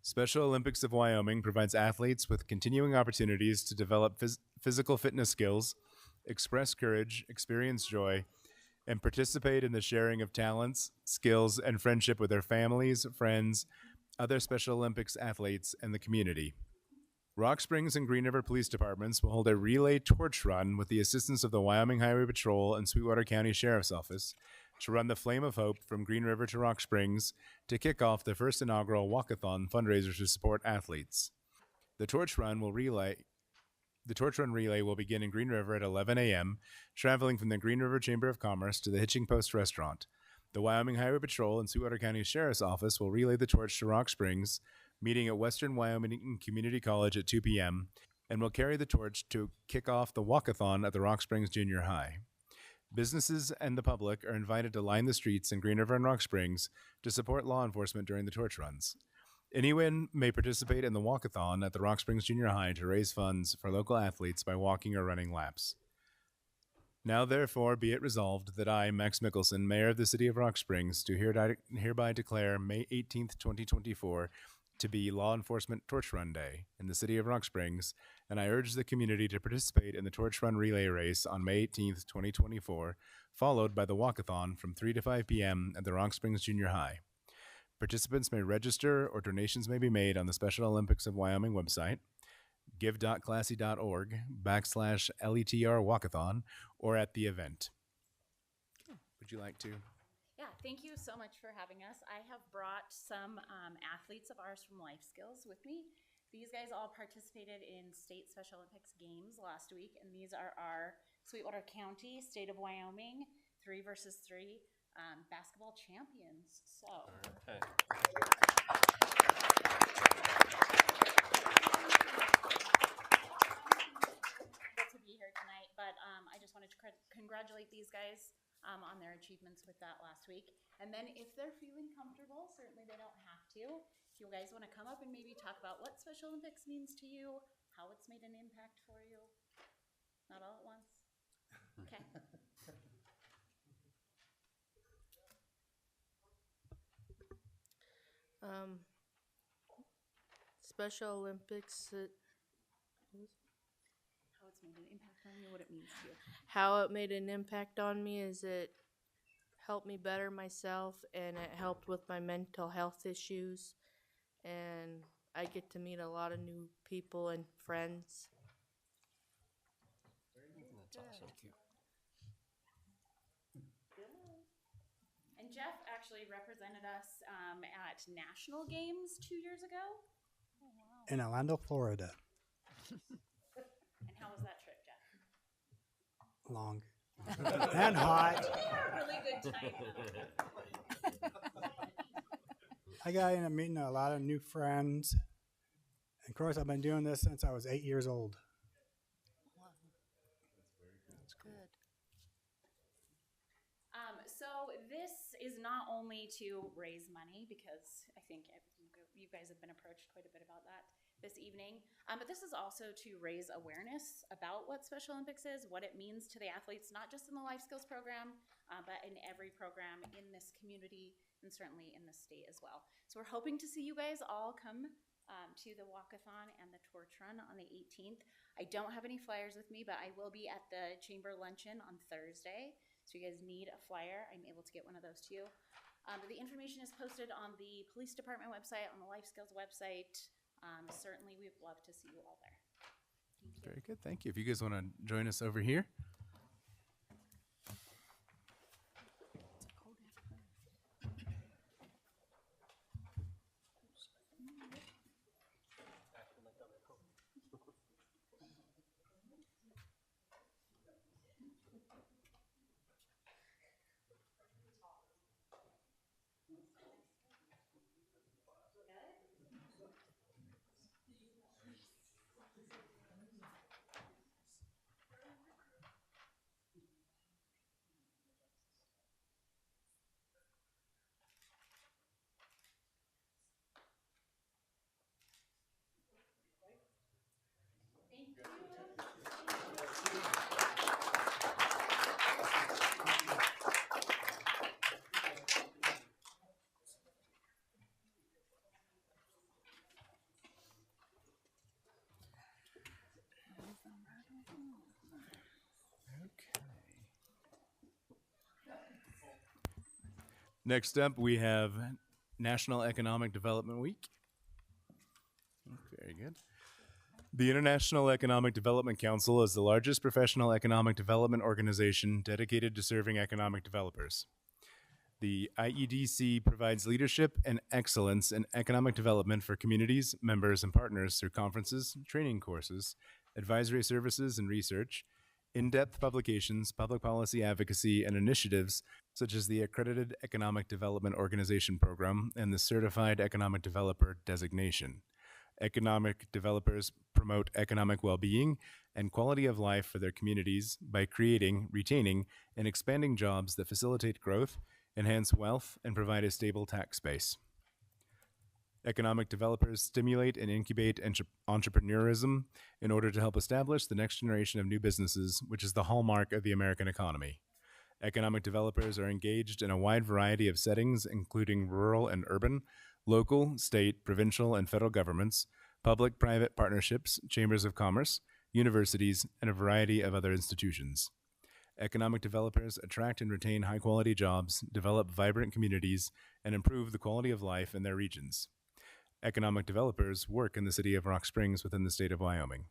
Special Olympics of Wyoming provides athletes with continuing opportunities to develop physical fitness skills, express courage, experience joy, and participate in the sharing of talents, skills, and friendship with their families, friends, other Special Olympics athletes, and the community. Rock Springs and Green River Police Departments will hold a relay torch run with the assistance of the Wyoming Highway Patrol and Sweetwater County Sheriff's Office to run the Flame of Hope from Green River to Rock Springs to kick off the first inaugural walkathon fundraiser to support athletes. The torch run relay will begin in Green River at 11 a.m., traveling from the Green River Chamber of Commerce to the Hitching Post Restaurant. The Wyoming Highway Patrol and Sweetwater County Sheriff's Office will relay the torch to Rock Springs, meeting at Western Wyoming Community College at 2 p.m., and will carry the torch to kick off the walkathon at the Rock Springs Junior High. Businesses and the public are invited to line the streets in Green River and Rock Springs to support law enforcement during the torch runs. Anyone may participate in the walkathon at the Rock Springs Junior High to raise funds for local athletes by walking or running laps. Now therefore be it resolved that I, Max Mickelson, Mayor of the City of Rock Springs, do hereby declare May 18th, 2024, to be Law Enforcement Torch Run Day in the city of Rock Springs, and I urge the community to participate in the Torch Run Relay Race on May 18th, 2024, followed by the Walkathon from 3 to 5 p.m. at the Rock Springs Junior High. Participants may register or donations may be made on the Special Olympics of Wyoming website, give.classy.org/LETR Walkathon, or at the event. Would you like to? Yeah, thank you so much for having us. I have brought some athletes of ours from Life Skills with me. These guys all participated in state Special Olympics games last week, and these are our Sweetwater County, state of Wyoming, 3x3 basketball champions. So. Okay. Good to be here tonight, but I just wanted to congratulate these guys on their achievements with that last week. And then if they're feeling comfortable, certainly they don't have to, if you guys want to come up and maybe talk about what Special Olympics means to you, how it's made an impact for you. Not all at once? Okay. Special Olympics, How it's made an impact on you, what it means to you. how it made an impact on me is it helped me better myself, and it helped with my mental health issues, and I get to meet a lot of new people and friends. That's awesome. And Jeff actually represented us at national games 2 years ago. Oh, wow. In Orlando, Florida. And how was that trip, Jeff? Long. And hot. Really good time. I got in meeting a lot of new friends. And of course, I've been doing this since I was 8 years old. That's good. So this is not only to raise money, because I think you guys have been approached quite a bit about that this evening, but this is also to raise awareness about what Special Olympics is, what it means to the athletes, not just in the Life Skills program, but in every program in this community and certainly in the state as well. So we're hoping to see you guys all come to the Walkathon and the Torch Run on the 18th. I don't have any flyers with me, but I will be at the Chamber Luncheon on Thursday. So you guys need a flyer, I'm able to get one of those to you. But the information is posted on the police department website, on the Life Skills website. Certainly, we'd love to see you all there. Thank you. Very good. Thank you. If you guys want to join us over here. Next up, we have National Economic Development Week. Very good. The International Economic Development Council is the largest professional economic development organization dedicated to serving economic developers. The IEDC provides leadership and excellence in economic development for communities, members, and partners through conferences, training courses, advisory services and research, in-depth publications, public policy advocacy, and initiatives such as the Accredited Economic Development Organization Program and the Certified Economic Developer designation. Economic developers promote economic well-being and quality of life for their communities by creating, retaining, and expanding jobs that facilitate growth, enhance wealth, and provide a stable tax base. Economic developers stimulate and incubate entrepreneurism in order to help establish the next generation of new businesses, which is the hallmark of the American economy. Economic developers are engaged in a wide variety of settings, including rural and urban, local, state, provincial, and federal governments, public-private partnerships, chambers of commerce, universities, and a variety of other institutions. Economic developers attract and retain high-quality jobs, develop vibrant communities, and improve the quality of life in their regions. Economic developers work in the city of Rock Springs within the state of Wyoming.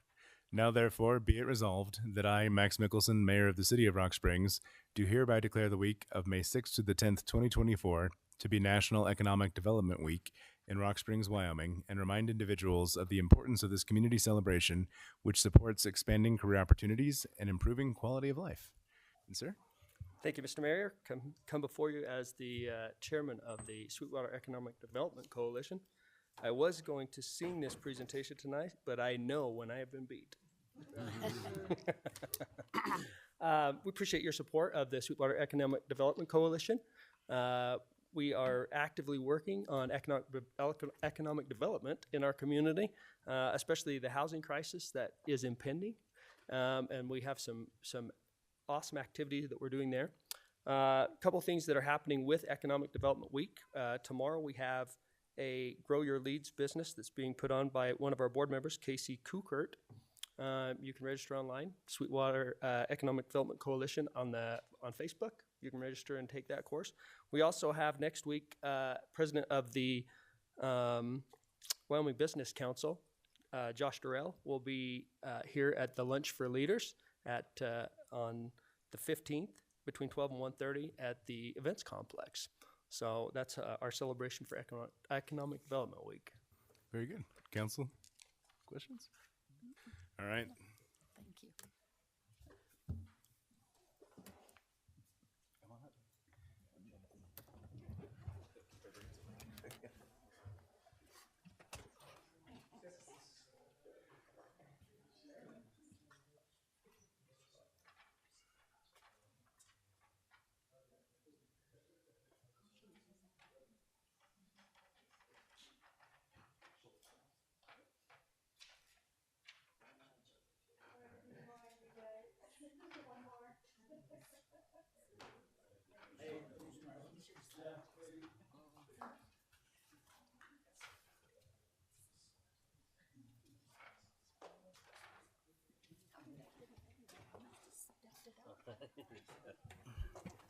Now therefore be it resolved that I, Max Mickelson, Mayor of the City of Rock Springs, do hereby declare the week of May 6th to the 10th, 2024 to be National Economic Development Week in Rock Springs, Wyoming, and remind individuals of the importance of this community celebration which supports expanding career opportunities and improving quality of life. And sir? Thank you, Mr. Mayor. Come before you as the chairman of the Sweetwater Economic Development Coalition. I was going to sing this presentation tonight, but I know when I have been beat. We appreciate your support of the Sweetwater Economic Development Coalition. We are actively working on economic development in our community, especially the housing crisis that is impending. And we have some awesome activities that we're doing there. A couple things that are happening with Economic Development Week. Tomorrow we have a Grow Your Leads business that's being put on by one of our board members, Casey Kukert. You can register online, Sweetwater Economic Development Coalition on Facebook. You can register and take that course. We also have next week, President of the Wyoming Business Council, Josh Durrell, will be here at the Lunch for Leaders on the 15th between 12 and 1:30 at the Events Complex. So that's our celebration for Economic Development Week. Very good. Council, questions? All right. Thank you.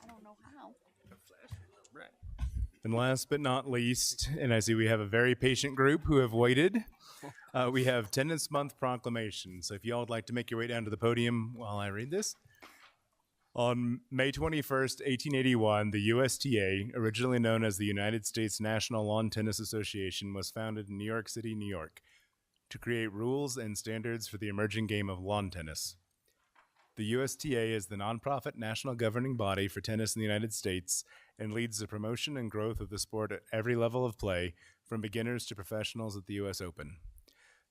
I don't know how. And last but not least, and I see we have a very patient group who have waited, we have Tennis Month proclamation. So if you all would like to make your way down to the podium while I read this. On May 21st, 1881, the USTA, originally known as the United States National Lawn Tennis Association, was founded in New York City, New York, to create rules and standards for the emerging game of lawn tennis. The USTA is the nonprofit national governing body for tennis in the United States and leads the promotion and growth of the sport at every level of play, from beginners to professionals at the U.S. Open.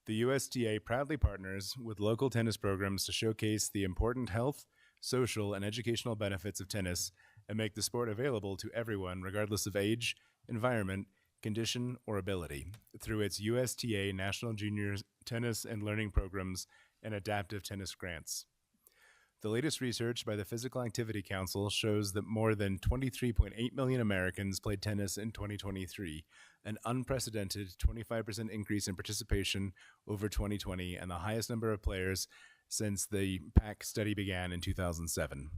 The USTA proudly partners with local tennis programs to showcase the important health, social, and educational benefits of tennis and make the sport available to everyone regardless of age, environment, condition, or ability through its USTA National Junior Tennis and Learning Programs and adaptive tennis grants. The latest research by the Physical Activity Council shows that more than 23.8 million Americans played tennis in 2023, an unprecedented 25% increase in participation over 2020 and the highest number of players since the PAC study began in 2007.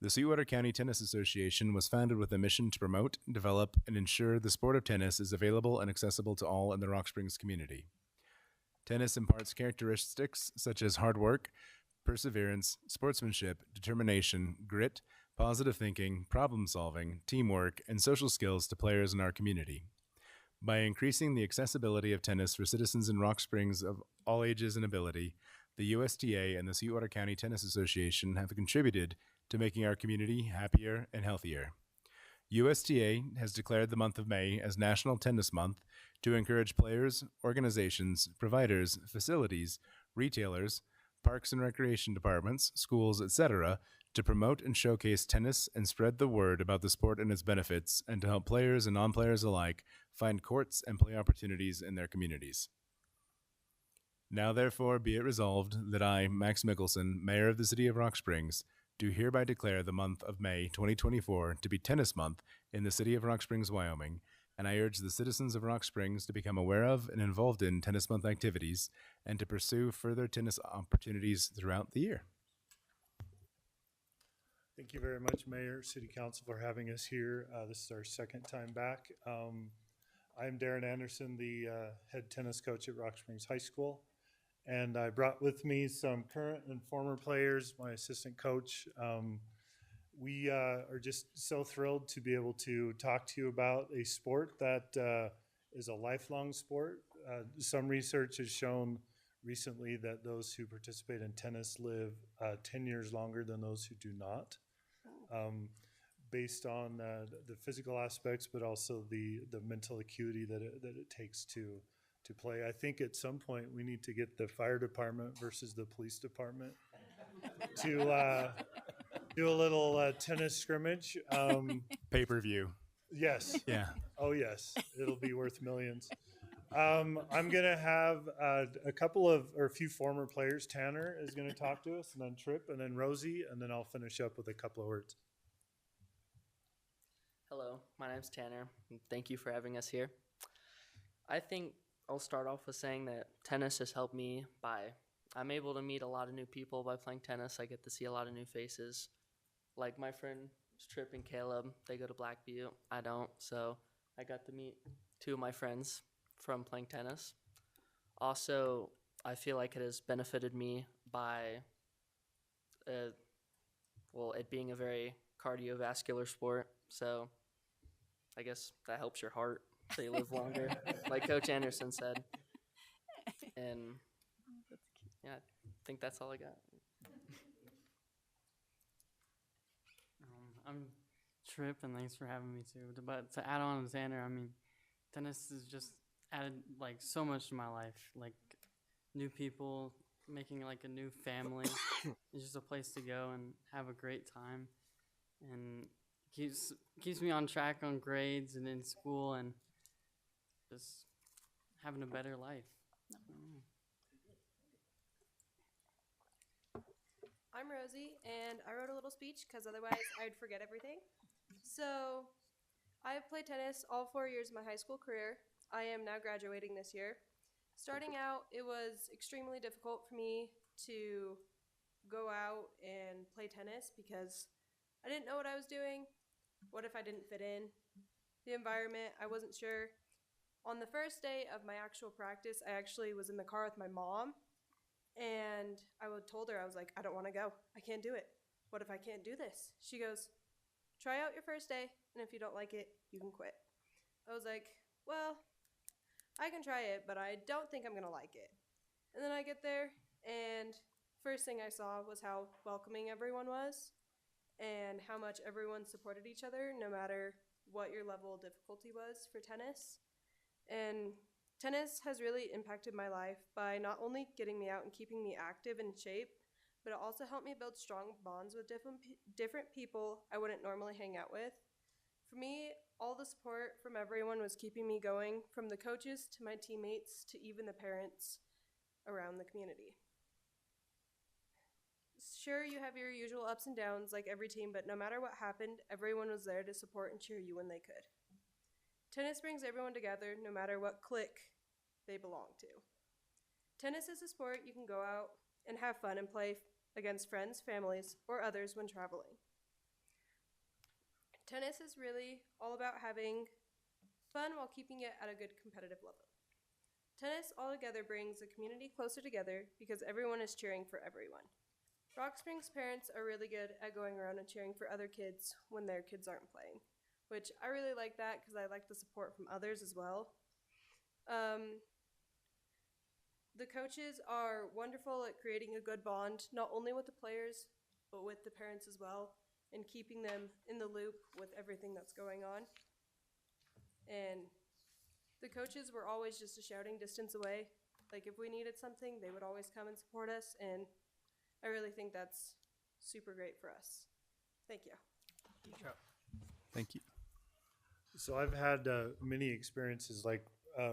The Sweetwater County Tennis Association was founded with a mission to promote, develop, and ensure the sport of tennis is available and accessible to all in the Rock Springs community. Tennis imparts characteristics such as hard work, perseverance, sportsmanship, determination, grit, positive thinking, problem solving, teamwork, and social skills to players in our community. By increasing the accessibility of tennis for citizens in Rock Springs of all ages and ability, the USTA and the Sweetwater County Tennis Association have contributed to making our community happier and healthier. USTA has declared the month of May as National Tennis Month to encourage players, organizations, providers, facilities, retailers, parks and recreation departments, schools, etc., to promote and showcase tennis and spread the word about the sport and its benefits, and to help players and non-players alike find courts and play opportunities in their communities. Now therefore be it resolved that I, Max Mickelson, Mayor of the City of Rock Springs, do hereby declare the month of May 2024 to be Tennis Month in the City of Rock Springs, Wyoming, and I urge the citizens of Rock Springs to become aware of and involved in Tennis Month activities and to pursue further tennis opportunities throughout the year. Thank you very much, Mayor, City Council, for having us here. This is our second time back. I'm Darren Anderson, the head tennis coach at Rock Springs High School. And I brought with me some current and former players, my assistant coach. We are just so thrilled to be able to talk to you about a sport that is a lifelong sport. Some research has shown recently that those who participate in tennis live 10 years longer than those who do not, based on the physical aspects, but also the mental acuity that it takes to play. I think at some point we need to get the fire department versus the police department to do a little tennis scrimmage. Pay-per-view. Yes. Yeah. Oh, yes. It'll be worth millions. I'm going to have a few former players. Tanner is going to talk to us, and then Tripp, and then Rosie, and then I'll finish up with a couple of words. Hello, my name's Tanner, and thank you for having us here. I think I'll start off with saying that tennis has helped me I'm able to meet a lot of new people by playing tennis. I get to see a lot of new faces. Like my friends Tripp and Caleb, they go to Blackview. I don't, so I got to meet two of my friends from playing tennis. Also, I feel like it has benefited me by it being a very cardiovascular sport, so I guess that helps your heart so you live longer, like Coach Anderson said. And yeah, I think that's all I got. I'm Tripp, and thanks for having me too. But to add on to Tanner, I mean, tennis has just added like so much to my life. Like new people, making like a new family. It's just a place to go and have a great time, and keeps me on track on grades and in school, and just having a better life. I'm Rosie, and I wrote a little speech because otherwise I'd forget everything. So, I've played tennis all 4 years of my high school career. I am now graduating this year. Starting out, it was extremely difficult for me to go out and play tennis because I didn't know what I was doing. What if I didn't fit in? The environment, I wasn't sure. On the first day of my actual practice, I actually was in the car with my mom. And I told her, I was like, I don't want to go. I can't do it. What if I can't do this? She goes, try out your first day, and if you don't like it, you can quit. I was like, well, I can try it, but I don't think I'm going to like it. And then I get there, and first thing I saw was how welcoming everyone was and how much everyone supported each other, no matter what your level of difficulty was for tennis. And tennis has really impacted my life by not only getting me out and keeping me active and in shape, but it also helped me build strong bonds with different people I wouldn't normally hang out with. For me, all the support from everyone was keeping me going, from the coaches to my teammates to even the parents around the community. Sure, you have your usual ups and downs like every team, but no matter what happened, everyone was there to support and cheer you when they could. Tennis brings everyone together no matter what clique they belong to. Tennis is a sport you can go out and have fun and play against friends, families, or others when traveling. Tennis is really all about having fun while keeping it at a good competitive level. Tennis altogether brings the community closer together because everyone is cheering for everyone. Rock Springs parents are really good at going around and cheering for other kids when their kids aren't playing, which I really like that because I like the support from others as well. The coaches are wonderful at creating a good bond, not only with the players, but with the parents as well, and keeping them in the loop with everything that's going on. And the coaches were always just a shouting distance away. Like if we needed something, they would always come and support us, and I really think that's super great for us. Thank you. Thank you. So I've had many experiences like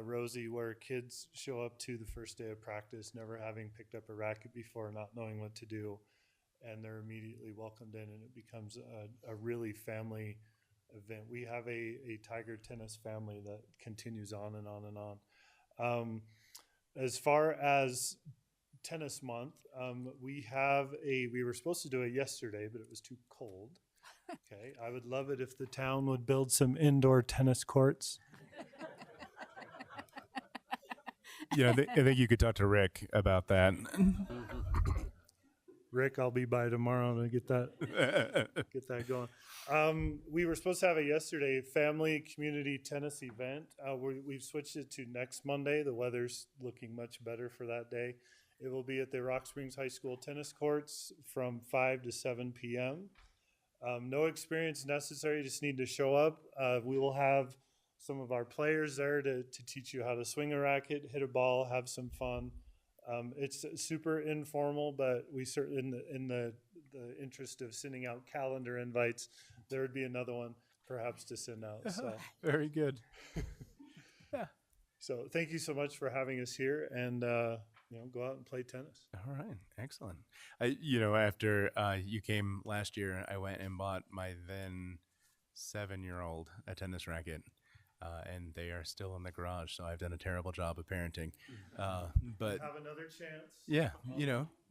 Rosie, where kids show up to the first day of practice never having picked up a racket before, not knowing what to do, and they're immediately welcomed in, and it becomes a really family event. We have a Tiger tennis family that continues on and on and on. As far as tennis month, we were supposed to do it yesterday, but it was too cold. Okay, I would love it if the town would build some indoor tennis courts. I think you could talk to Rick about that. Rick, I'll be by tomorrow to get that going. We were supposed to have it yesterday, family community tennis event. We've switched it to next Monday. The weather's looking much better for that day. It will be at the Rock Springs High School tennis courts from 5 to 7 p.m. No experience necessary, just need to show up. We will have some of our players there to teach you how to swing a racket, hit a ball, have some fun. It's super informal, but we certainly, in the interest of sending out calendar invites, there would be another one perhaps to send out. So Very good. yeah. So thank you so much for having us here, and go out and play tennis. All right, excellent. After you came last year, I went and bought my then 7-year-old a tennis racket. And they are still in the garage, so I've done a terrible job of parenting. But have another chance. Yeah,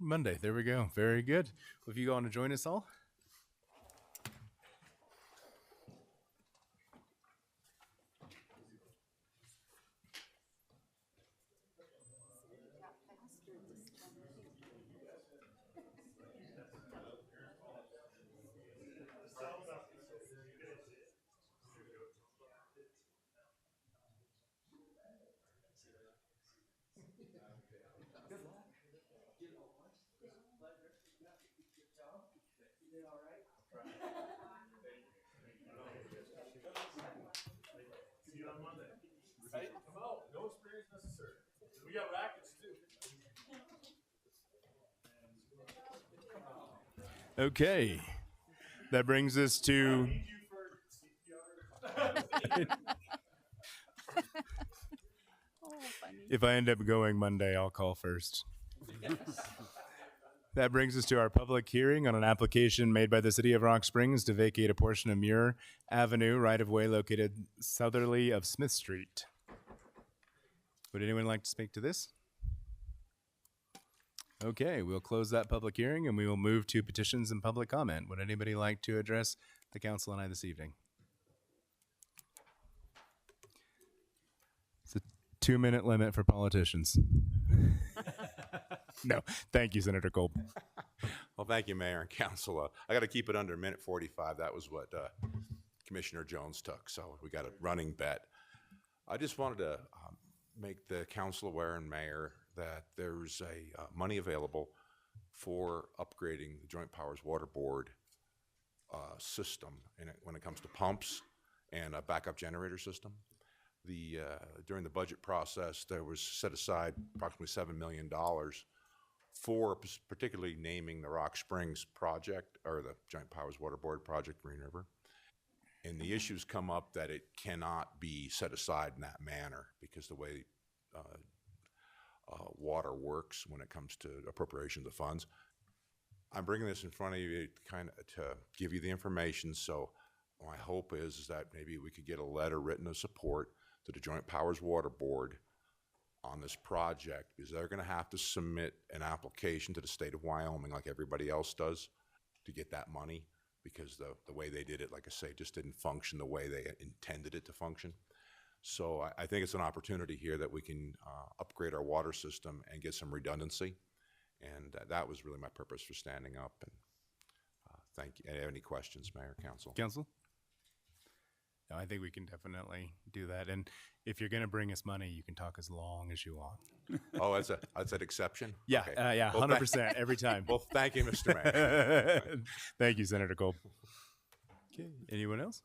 Monday. There we go. Very good. Well, if you go on to join us all. No experience necessary. We got rackets too. Okay. That brings us to. If I end up going Monday, I'll call first. That brings us to our public hearing on an application made by the City of Rock Springs to vacate a portion of Muir Avenue right-of-way located southerly of Smith Street. Would anyone like to speak to this? Okay, we'll close that public hearing and we will move to petitions and public comment. Would anybody like to address the council and I this evening? It's a 2-minute limit for politicians. No, thank you, Senator Kolb. Well, thank you, Mayor and Council. I got to keep it under 1:45. That was what Commissioner Jones took, so we got a running bet. I just wanted to make the council aware and mayor that there's money available for upgrading the Joint Powers Water Board system when it comes to pumps and a backup generator system. During the budget process, there was set aside approximately $7 million for particularly naming the Rock Springs project, or the Joint Powers Water Board project, Green River. And the issues come up that it cannot be set aside in that manner because the way water works when it comes to appropriations of funds. I'm bringing this in front of you to give you the information. So my hope is that maybe we could get a letter written of support to the Joint Powers Water Board on this project, because they're going to have to submit an application to the state of Wyoming like everybody else does to get that money, because the way they did it, like I say, just didn't function the way they intended it to function. So I think it's an opportunity here that we can upgrade our water system and get some redundancy. And that was really my purpose for standing up. And thank you. Any questions, Mayor, Council? Council? No, I think we can definitely do that. And if you're going to bring us money, you can talk as long as you want. Oh, that's an exception? Yeah, Okay. yeah, Well, 100% every time. Well, thank you, Mr. Mayor. Thank you, Senator Kolb. Okay, anyone else?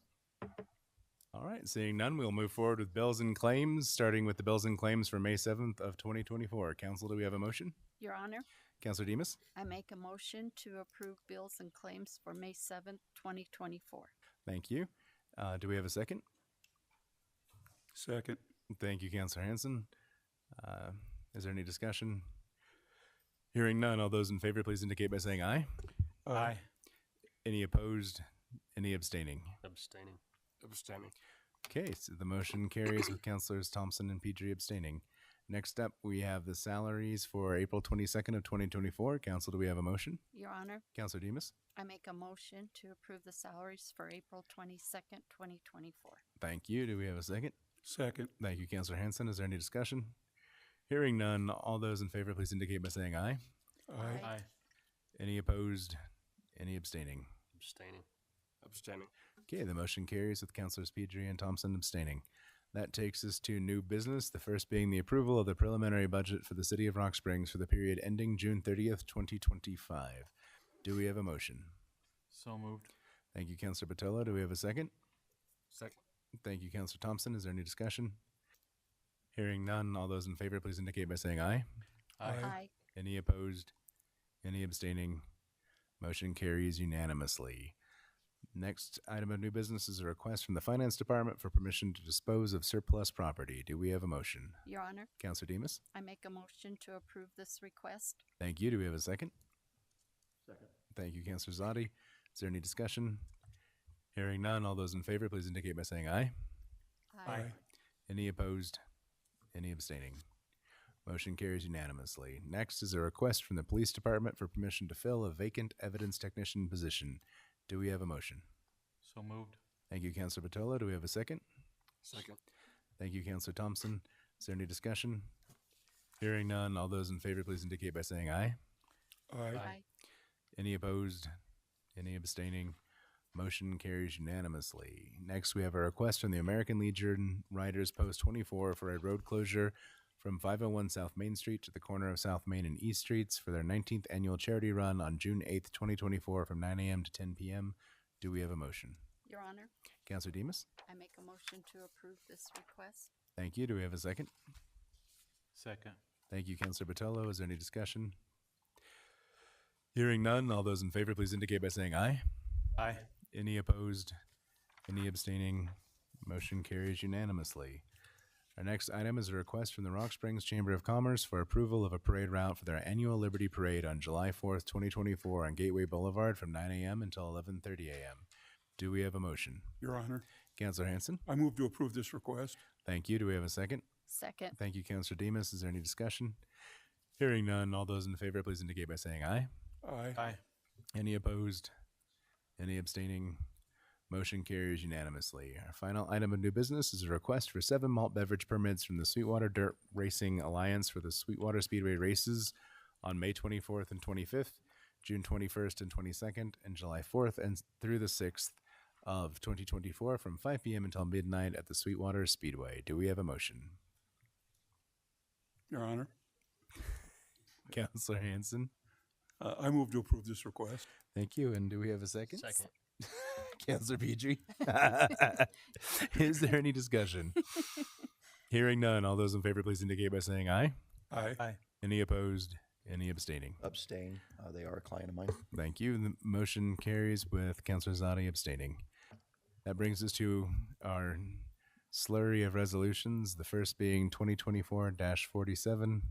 All right, seeing none, we'll move forward with bills and claims, starting with the bills and claims for May 7th of 2024. Council, do we have a motion? Your Honor, Councilor Demas? I make a motion to approve bills and claims for May 7th, 2024. Thank you. Do we have a second? Second. Thank you, Councilor Hanson. Is there any discussion? Hearing none, all those in favor, please indicate by saying aye. Aye. Any opposed? Any abstaining? Abstaining. Abstaining. Okay, so the motion carries with Councilors Thompson and Pedri abstaining. Next up, we have the salaries for April 22nd of 2024. Council, do we have a motion? Your Honor, Councilor Demus? I make a motion to approve the salaries for April 22nd, 2024. Thank you. Do we have a second? Second. Thank you, Councilor Hanson. Is there any discussion? Hearing none, all those in favor, please indicate by saying aye. Aye. Any opposed? Any abstaining? Abstaining. Abstaining. Okay, the motion carries with Councilors Pedri and Thompson abstaining. That takes us to new business, the first being the approval of the preliminary budget for the City of Rock Springs for the period ending June 30th, 2025. Do we have a motion? So moved. Thank you, Councilor Botello. Do we have a second? Second. Thank you, Councilor Thompson. Is there any discussion? Hearing none, all those in favor, please indicate by saying aye. Aye. Any opposed? Any abstaining? Motion carries unanimously. Next item of new business is a request from the Finance Department for permission to dispose of surplus property. Do we have a motion? Your Honor, Councilor Demus? I make a motion to approve this request. Thank you. Do we have a second? Second. Thank you, Councilor Zadi. Is there any discussion? Hearing none, all those in favor, please indicate by saying aye. Aye. Any opposed? Any abstaining? Motion carries unanimously. Next is a request from the Police Department for permission to fill a vacant evidence technician position. Do we have a motion? So moved. Thank you, Councilor Botello. Do we have a second? Second. Thank you, Councilor Thompson. Is there any discussion? Hearing none, all those in favor, please indicate by saying aye. Aye. Any opposed? Any abstaining? Motion carries unanimously. Next, we have a request from the American Legion Riders Post 24 for a road closure from 501 South Main Street to the corner of South Main and East Streets for their 19th annual charity run on June 8th, 2024 from 9 a.m. to 10 p.m. Do we have a motion? Your Honor, Councilor Demus? I make a motion to approve this request. Thank you. Do we have a second? Second. Thank you, Councilor Botello. Is there any discussion? Hearing none, all those in favor, please indicate by saying aye. Aye. Any opposed? Any abstaining? Motion carries unanimously. Our next item is a request from the Rock Springs Chamber of Commerce for approval of a parade route for their annual Liberty Parade on July 4th, 2024 on Gateway Boulevard from 9 a.m. until 11:30 a.m. Do we have a motion? Your Honor, Councilor Hanson? I move to approve this request. Thank you. Do we have a second? Second. Thank you, Councilor Demus. Is there any discussion? Hearing none, all those in favor, please indicate by saying aye. Aye. Any opposed? Any abstaining? Motion carries unanimously. Our final item of new business is a request for 7 malt beverage permits from the Sweetwater Dirt Racing Alliance for the Sweetwater Speedway races on May 24th and 25th, June 21st and 22nd, and July 4th and through the 6th of 2024 from 5 p.m. until midnight at the Sweetwater Speedway. Do we have a motion? Your Honor, Councilor Hanson? I move to approve this request. Thank you. And do we have a second? Second. Councilor Petrie? Is there any discussion? Hearing none, all those in favor, please indicate by saying aye. Aye. Any opposed? Any abstaining? Abstain. They are a client of mine. Thank you. The motion carries with Councilor Zadi abstaining. That brings us to our slurry of resolutions, the first being 2024-47.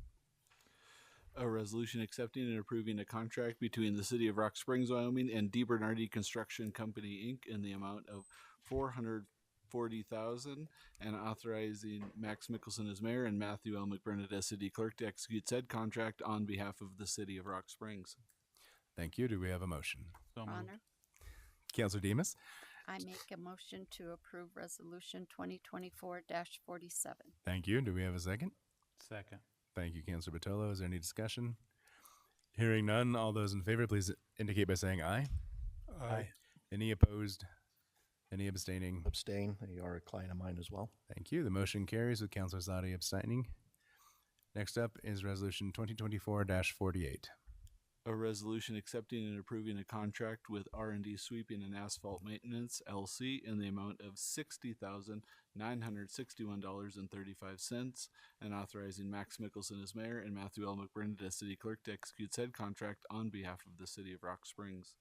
A resolution accepting and approving a contract between the City of Rock Springs, Wyoming and DiBernardi Construction Company, Inc. in the amount of $440,000 and authorizing Max Mickelson as mayor and Matthew L. McBurnett as city clerk to execute said contract on behalf of the City of Rock Springs. Thank you. Do we have a motion? So moved. Honor, Councilor Demus? I make a motion to approve Resolution 2024-47. Thank you. Do we have a second? Second. Thank you, Councilor Botello. Is there any discussion? Hearing none, all those in favor, please indicate by saying aye. Aye. Any opposed? Any abstaining? Abstain. They are a client of mine as well. Thank you. The motion carries with Councilor Zadi abstaining. Next up is Resolution 2024-48. A resolution accepting and approving a contract with R&D Sweeping and Asphalt Maintenance, LC, in the amount of $60,961.35 and authorizing Max Mickelson as mayor and Matthew L. McBurnett as city clerk to execute said contract on behalf of the City of Rock Springs.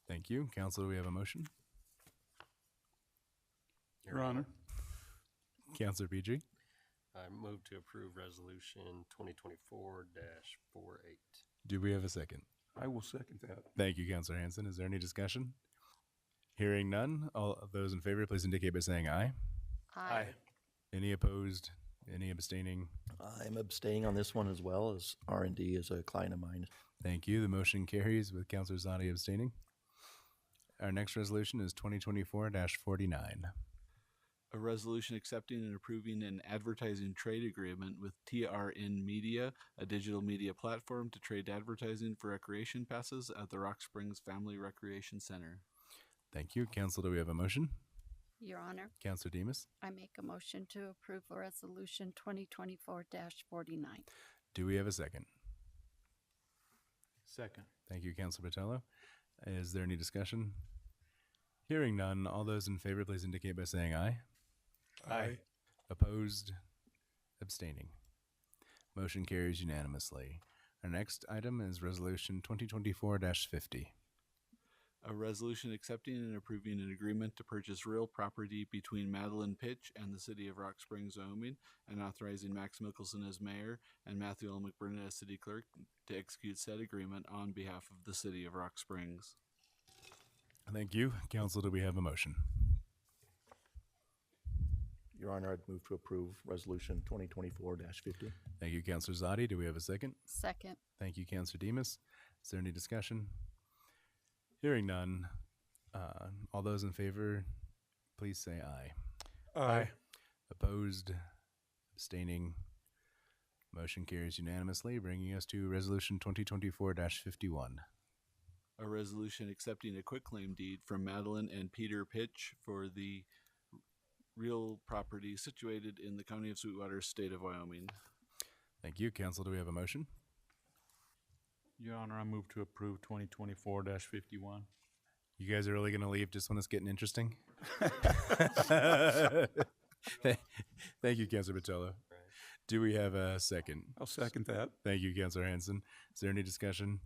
Thank you. Council, do we have a motion? Your Honor. Councilor Petrie? I move to approve Resolution 2024-48. Do we have a second? I will second that. Thank you, Councilor Hanson. Is there any discussion? Hearing none, all of those in favor, please indicate by saying aye. Aye. Any opposed? Any abstaining? I'm abstaining on this one as well, as R&D is a client of mine. Thank you. The motion carries with Councilor Zadi abstaining. Our next resolution is 2024-49. A resolution accepting and approving an advertising trade agreement with TRN Media, a digital media platform to trade advertising for recreation passes at the Rock Springs Family Recreation Center. Thank you. Council, do we have a motion? Your Honor, Councilor Demus? I make a motion to approve Resolution 2024-49. Do we have a second? Second. Thank you, Councilor Botello. Is there any discussion? Hearing none, all those in favor, please indicate by saying aye. Aye. Opposed? Abstaining. Motion carries unanimously. Our next item is Resolution 2024-50. A resolution accepting and approving an agreement to purchase real property between Madeline Pitch and the City of Rock Springs, Wyoming, and authorizing Max Mickelson as mayor and Matthew L. McBurnett as city clerk to execute said agreement on behalf of the City of Rock Springs. Thank you. Council, do we have a motion? Your Honor, I'd move to approve Resolution 2024-50. Thank you, Councilor Zadi. Do we have a second? Second. Thank you, Councilor Demus. Is there any discussion? Hearing none, all those in favor, please say aye. Aye. Opposed? Abstaining? Motion carries unanimously, bringing us to Resolution 2024-51. A resolution accepting a quitclaim deed from Madeline and Peter Pitch for the real property situated in the County of Sweetwater, State of Wyoming. Thank you. Council, do we have a motion? Your Honor, I move to approve 2024-51. You guys are really going to leave just when it's getting interesting? Thank you, Councilor Botello. Do we have a second? I'll second that. Thank you, Councilor Hanson. Is there any discussion?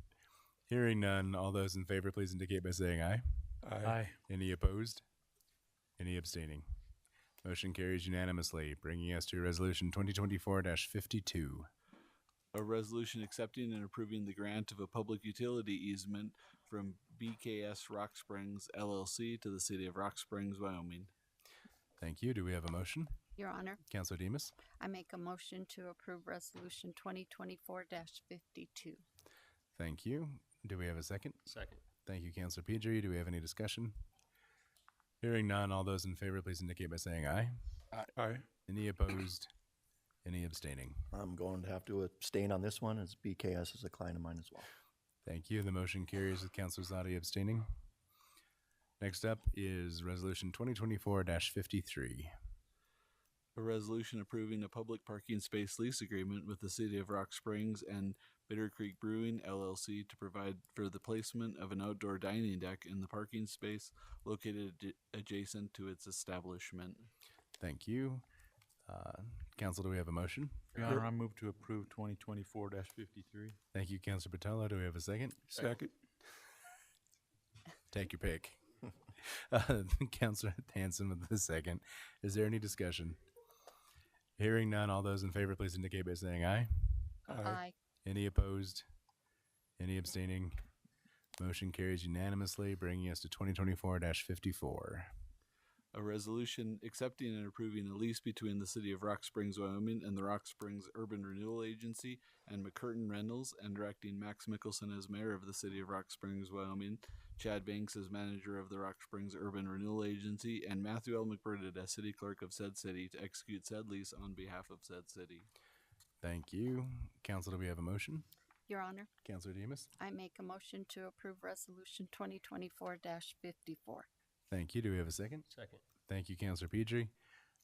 Hearing none, all those in favor, please indicate by saying aye. Aye. Any opposed? Any abstaining? Motion carries unanimously, bringing us to Resolution 2024-52. A resolution accepting and approving the grant of a public utility easement from BKS Rock Springs LLC to the City of Rock Springs, Wyoming. Thank you. Do we have a motion? Your Honor, Councilor Demus? I make a motion to approve Resolution 2024-52. Thank you. Do we have a second? Second. Thank you, Councilor Pedri. Do we have any discussion? Hearing none, all those in favor, please indicate by saying aye. Aye. Any opposed? Any abstaining? I'm going to have to abstain on this one, as BKS is a client of mine as well. Thank you. The motion carries with Councilor Zadi abstaining. Next up is Resolution 2024-53. A resolution approving a public parking space lease agreement with the City of Rock Springs and Bitter Creek Brewing LLC to provide for the placement of an outdoor dining deck in the parking space located adjacent to its establishment. Thank you. Council, do we have a motion? Your Honor, I move to approve 2024-53. Thank you, Councilor Botello. Do we have a second? Second. Take your pick. Councilor Hanson with the second. Is there any discussion? Hearing none, all those in favor, please indicate by saying aye. Aye. Any opposed? Any abstaining? Motion carries unanimously, bringing us to 2024-54. A resolution accepting and approving a lease between the City of Rock Springs, Wyoming and the Rock Springs Urban Renewal Agency and McCurtain Rentals, and directing Max Mickelson as mayor of the City of Rock Springs, Wyoming, Chad Banks as manager of the Rock Springs Urban Renewal Agency, and Matthew L. McBurnett as city clerk of said city to execute said lease on behalf of said city. Thank you. Council, do we have a motion? Your Honor, Councilor Demus? I make a motion to approve Resolution 2024-54. Thank you. Do we have a second? Second. Thank you, Councilor Pedri.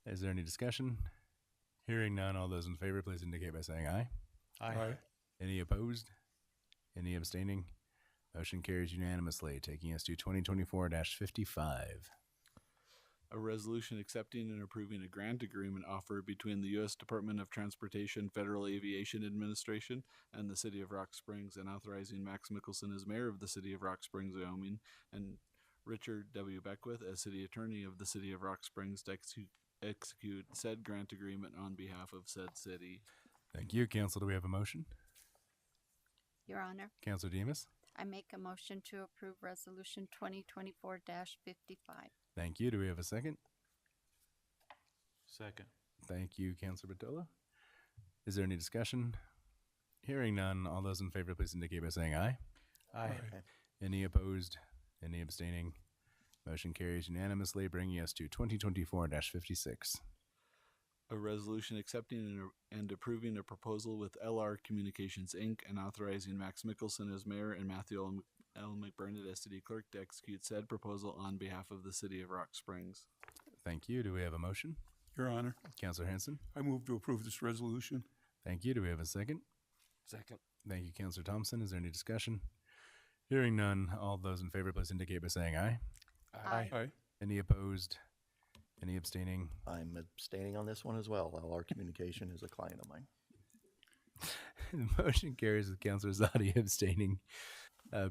Is there any discussion? Hearing none, all those in favor, please indicate by saying aye. Aye. Any opposed? Any abstaining? Motion carries unanimously, taking us to 2024-55. A resolution accepting and approving a grant agreement offer between the U.S. Department of Transportation Federal Aviation Administration and the City of Rock Springs, and authorizing Max Mickelson as mayor of the City of Rock Springs, Wyoming, and Richard W. Beckwith as city attorney of the City of Rock Springs to execute said grant agreement on behalf of said city. Thank you. Council, do we have a motion? Your Honor, Councilor Demus? I make a motion to approve Resolution 2024-55. Thank you. Do we have a second? Second. Thank you, Councilor Batola. Is there any discussion? Hearing none, all those in favor, please indicate by saying aye. Aye. Any opposed? Any abstaining? Motion carries unanimously, bringing us to 2024-56. A resolution accepting and approving a proposal with LR Communications, Inc. and authorizing Max Mickelson as mayor and Matthew L. McBurnett as city clerk to execute said proposal on behalf of the city of Rock Springs. Thank you. Do we have a motion? Your Honor, Councilor Hanson? I move to approve this resolution. Thank you. Do we have a second? Second. Thank you, Councilor Thompson. Is there any discussion? Hearing none, all those in favor, please indicate by saying aye. Aye. Aye. Any opposed? Any abstaining? I'm abstaining on this one as well. LR Communication is a client of mine. The motion carries with Councilor Zadi abstaining,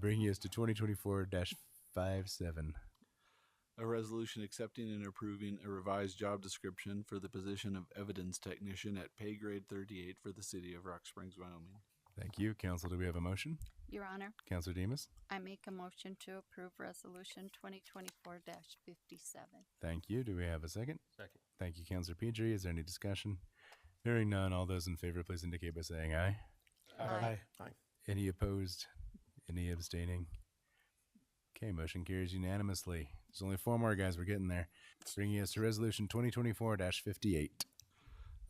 bringing us to 2024-57. A resolution accepting and approving a revised job description for the position of evidence technician at pay grade 38 for the city of Rock Springs, Wyoming. Thank you. Council, do we have a motion? Your Honor, Councilor Demus? I make a motion to approve Resolution 2024-57. Thank you. Do we have a second? Second. Thank you, Councilor Pedri. Is there any discussion? Hearing none, all those in favor, please indicate by saying aye. Aye. Aye. Any opposed? Any abstaining? Okay, motion carries unanimously. There's only 4 more, guys. We're getting there. Bringing us to Resolution 2024-58.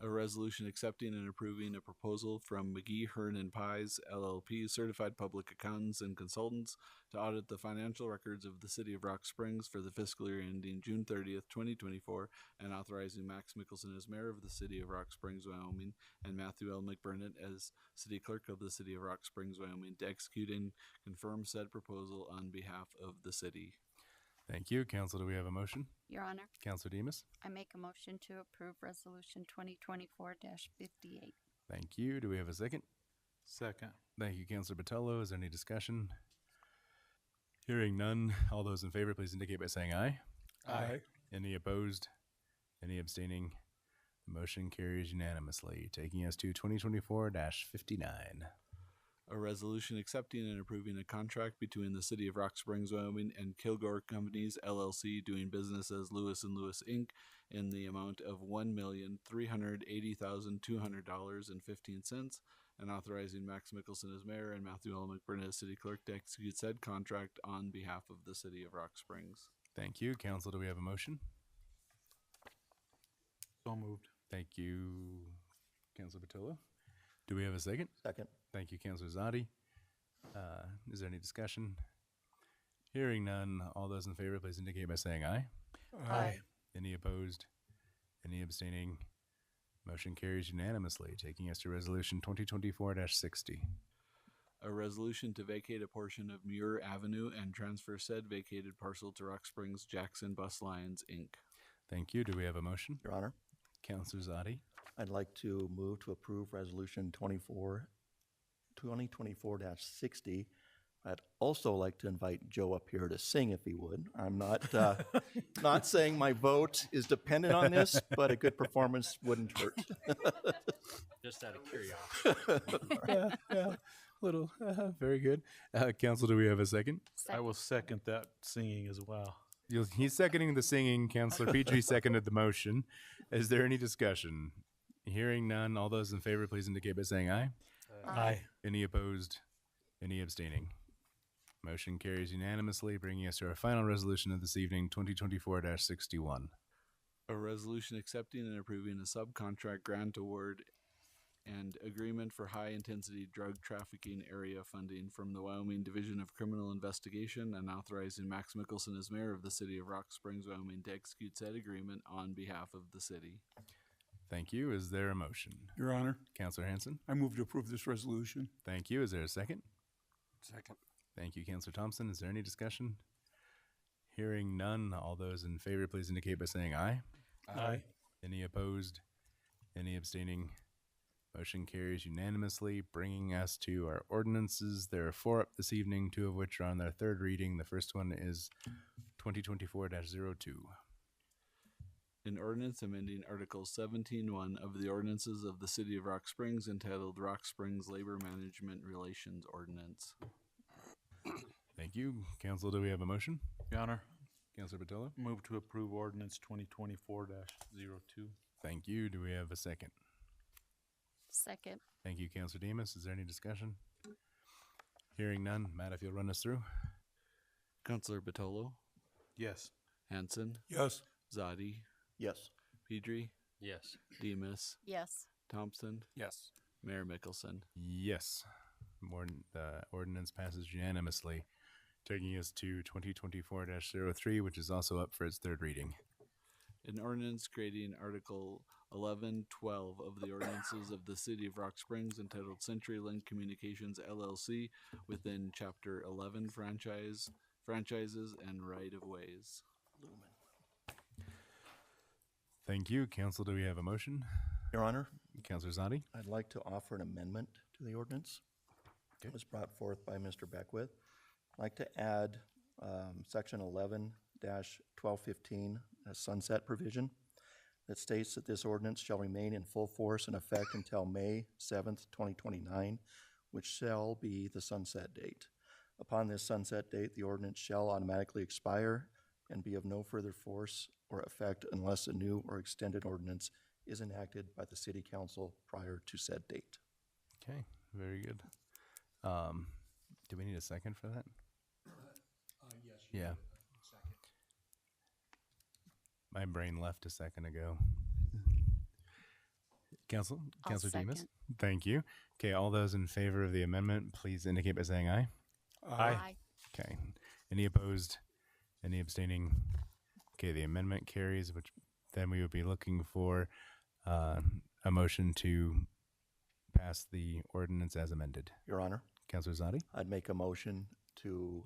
A resolution accepting and approving a proposal from McGee, Hearn and Pies, LLP, certified public accountants and consultants to audit the financial records of the city of Rock Springs for the fiscal year ending June 30th, 2024, and authorizing Max Mickelson as mayor of the city of Rock Springs, Wyoming, and Matthew L. McBurnett as city clerk of the city of Rock Springs, Wyoming, to execute and confirm said proposal on behalf of the city. Thank you. Council, do we have a motion? Your Honor, Councilor Demus? I make a motion to approve Resolution 2024-58. Thank you. Do we have a second? Second. Thank you, Councilor Botello. Is there any discussion? Hearing none, all those in favor, please indicate by saying aye. Aye. Any opposed? Any abstaining? The motion carries unanimously, taking us to 2024-59. A resolution accepting and approving a contract between the city of Rock Springs, Wyoming and Kilgore Companies, LLC, doing business as Lewis and Lewis, Inc., in the amount of $1,380,200.15, and authorizing Max Mickelson as mayor and Matthew L. McBurnett as city clerk to execute said contract on behalf of the city of Rock Springs. Thank you. Council, do we have a motion? So moved. Thank you, Councilor Botello. Do we have a second? Second. Thank you, Councilor Zadi. Is there any discussion? Hearing none, all those in favor, please indicate by saying aye. Aye. Any opposed? Any abstaining? Motion carries unanimously, taking us to Resolution 2024-60. A resolution to vacate a portion of Muir Avenue and transfer said vacated parcel to Rock Springs Jackson Bus Lines, Inc. Thank you. Do we have a motion? Your Honor, Councilor Zadi. I'd like to move to approve Resolution 2024-60. I'd also like to invite Joe up here to sing if he would. I'm not not saying my vote is dependent on this, but a good performance wouldn't hurt. Just out of curiosity. Yeah. Little, very good. Council, do we have a second? I will second that singing as well. He's seconding the singing. Councilor Petrie seconded the motion. Is there any discussion? Hearing none, all those in favor, please indicate by saying aye. Aye. Any opposed? Any abstaining? Motion carries unanimously, bringing us to our final resolution of this evening, 2024-61. A resolution accepting and approving a subcontract grant award and agreement for high-intensity drug trafficking area funding from the Wyoming Division of Criminal Investigation and authorizing Max Mickelson as mayor of the city of Rock Springs, Wyoming, to execute said agreement on behalf of the city. Thank you. Is there a motion? Your Honor, Councilor Hanson? I move to approve this resolution. Thank you. Is there a second? Second. Thank you, Councilor Thompson. Is there any discussion? Hearing none, all those in favor, please indicate by saying aye. Aye. Any opposed? Any abstaining? Motion carries unanimously, bringing us to our ordinances. There are 4 up this evening, 2 of which are on their 3rd reading. The first one is 2024-02. An ordinance amending Article 17.1 of the ordinances of the city of Rock Springs entitled Rock Springs Labor Management Relations Ordinance. Thank you. Council, do we have a motion? Your Honor, Councilor Batolo? move to approve ordinance 2024-02. Thank you. Do we have a second? Second. Thank you, Councilor Demus. Is there any discussion? Hearing none. Matt, if you'll run us through. Councilor Batolo, Yes. Hanson, Yes. Zadi, Yes. Pedri, Yes. Demus, Yes. Thompson, Yes. Mayor Mickelson. Yes. The ordinance passes unanimously, taking us to 2024-03, which is also up for its third reading. An ordinance creating Article 1112 of the ordinances of the City of Rock Springs entitled CenturyLink Communications LLC within Chapter 11 franchises and right-of-ways. Thank you. Council, do we have a motion? Your Honor, Councilor Zadi? I'd like to offer an amendment to the ordinance. It was brought forth by Mr. Beckwith. I'd like to add section 11-1215, a sunset provision that states that this ordinance shall remain in full force and effect until May 7th, 2029, which shall be the sunset date. Upon this sunset date, the ordinance shall automatically expire and be of no further force or effect unless a new or extended ordinance is enacted by the City Council prior to said date. Okay, very good. Do we need a second for that? Yes. Yeah. My brain left a second ago. Councilor Demus? second. Thank you. Okay, all those in favor of the amendment, please indicate by saying aye. Aye. Okay. Any opposed? Any abstaining? Okay, the amendment carries, which then we would be looking for a motion to pass the ordinance as amended. Your Honor, Councilor Zadi? I'd make a motion to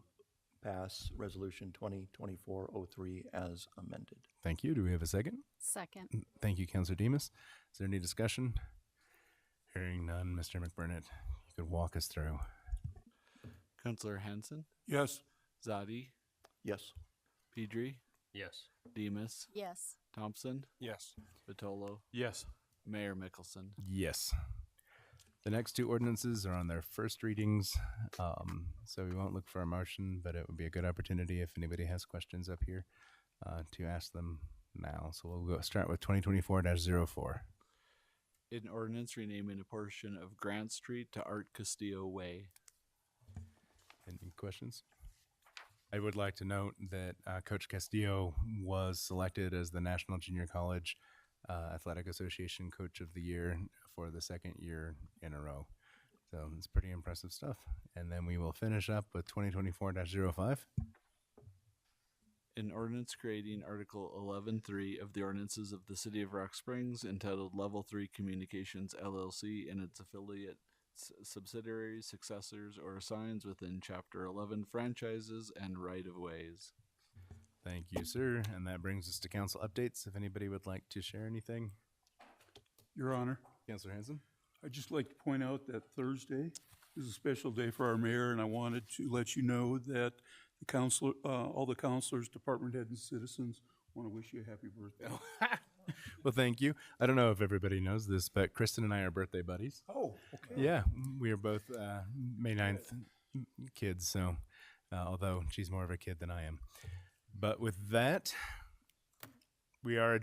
pass Resolution 2024-03 as amended. Thank you. Do we have a second? Second. Thank you, Councilor Demus. Is there any discussion? Hearing none, Mr. McBurnett, you could walk us through. Councilor Hanson, Yes. Zadi, Yes. Pedri, Yes. Demus, Yes. Thompson, Yes. Batolo, Yes. Mayor Mickelson. Yes. The next two ordinances are on their first readings, so we won't look for a motion, but it would be a good opportunity if anybody has questions up here to ask them now. So we'll start with 2024-04. An ordinance renaming a portion of Grant Street to Art Castillo Way. Any questions? I would like to note that Coach Castillo was selected as the National Junior College Athletic Association Coach of the Year for the second year in a row. So it's pretty impressive stuff. And then we will finish up with 2024-05. An ordinance creating Article 11.3 of the ordinances of the City of Rock Springs entitled Level 3 Communications LLC and its affiliate subsidiaries, successors, or assigns within Chapter 11 franchises and right-of-ways. Thank you, sir. And that brings us to council updates. If anybody would like to share anything. Your Honor, Councilor Hanson? I'd just like to point out that Thursday is a special day for our mayor, and I wanted to let you know that the council, all the councilors, department heads, and citizens want to wish you a happy birthday. Well, thank you. I don't know if everybody knows this, but Kristen and I are birthday buddies. Oh, okay. Yeah, we are both May 9th kids, so although she's more of a kid than I am. But with that, we are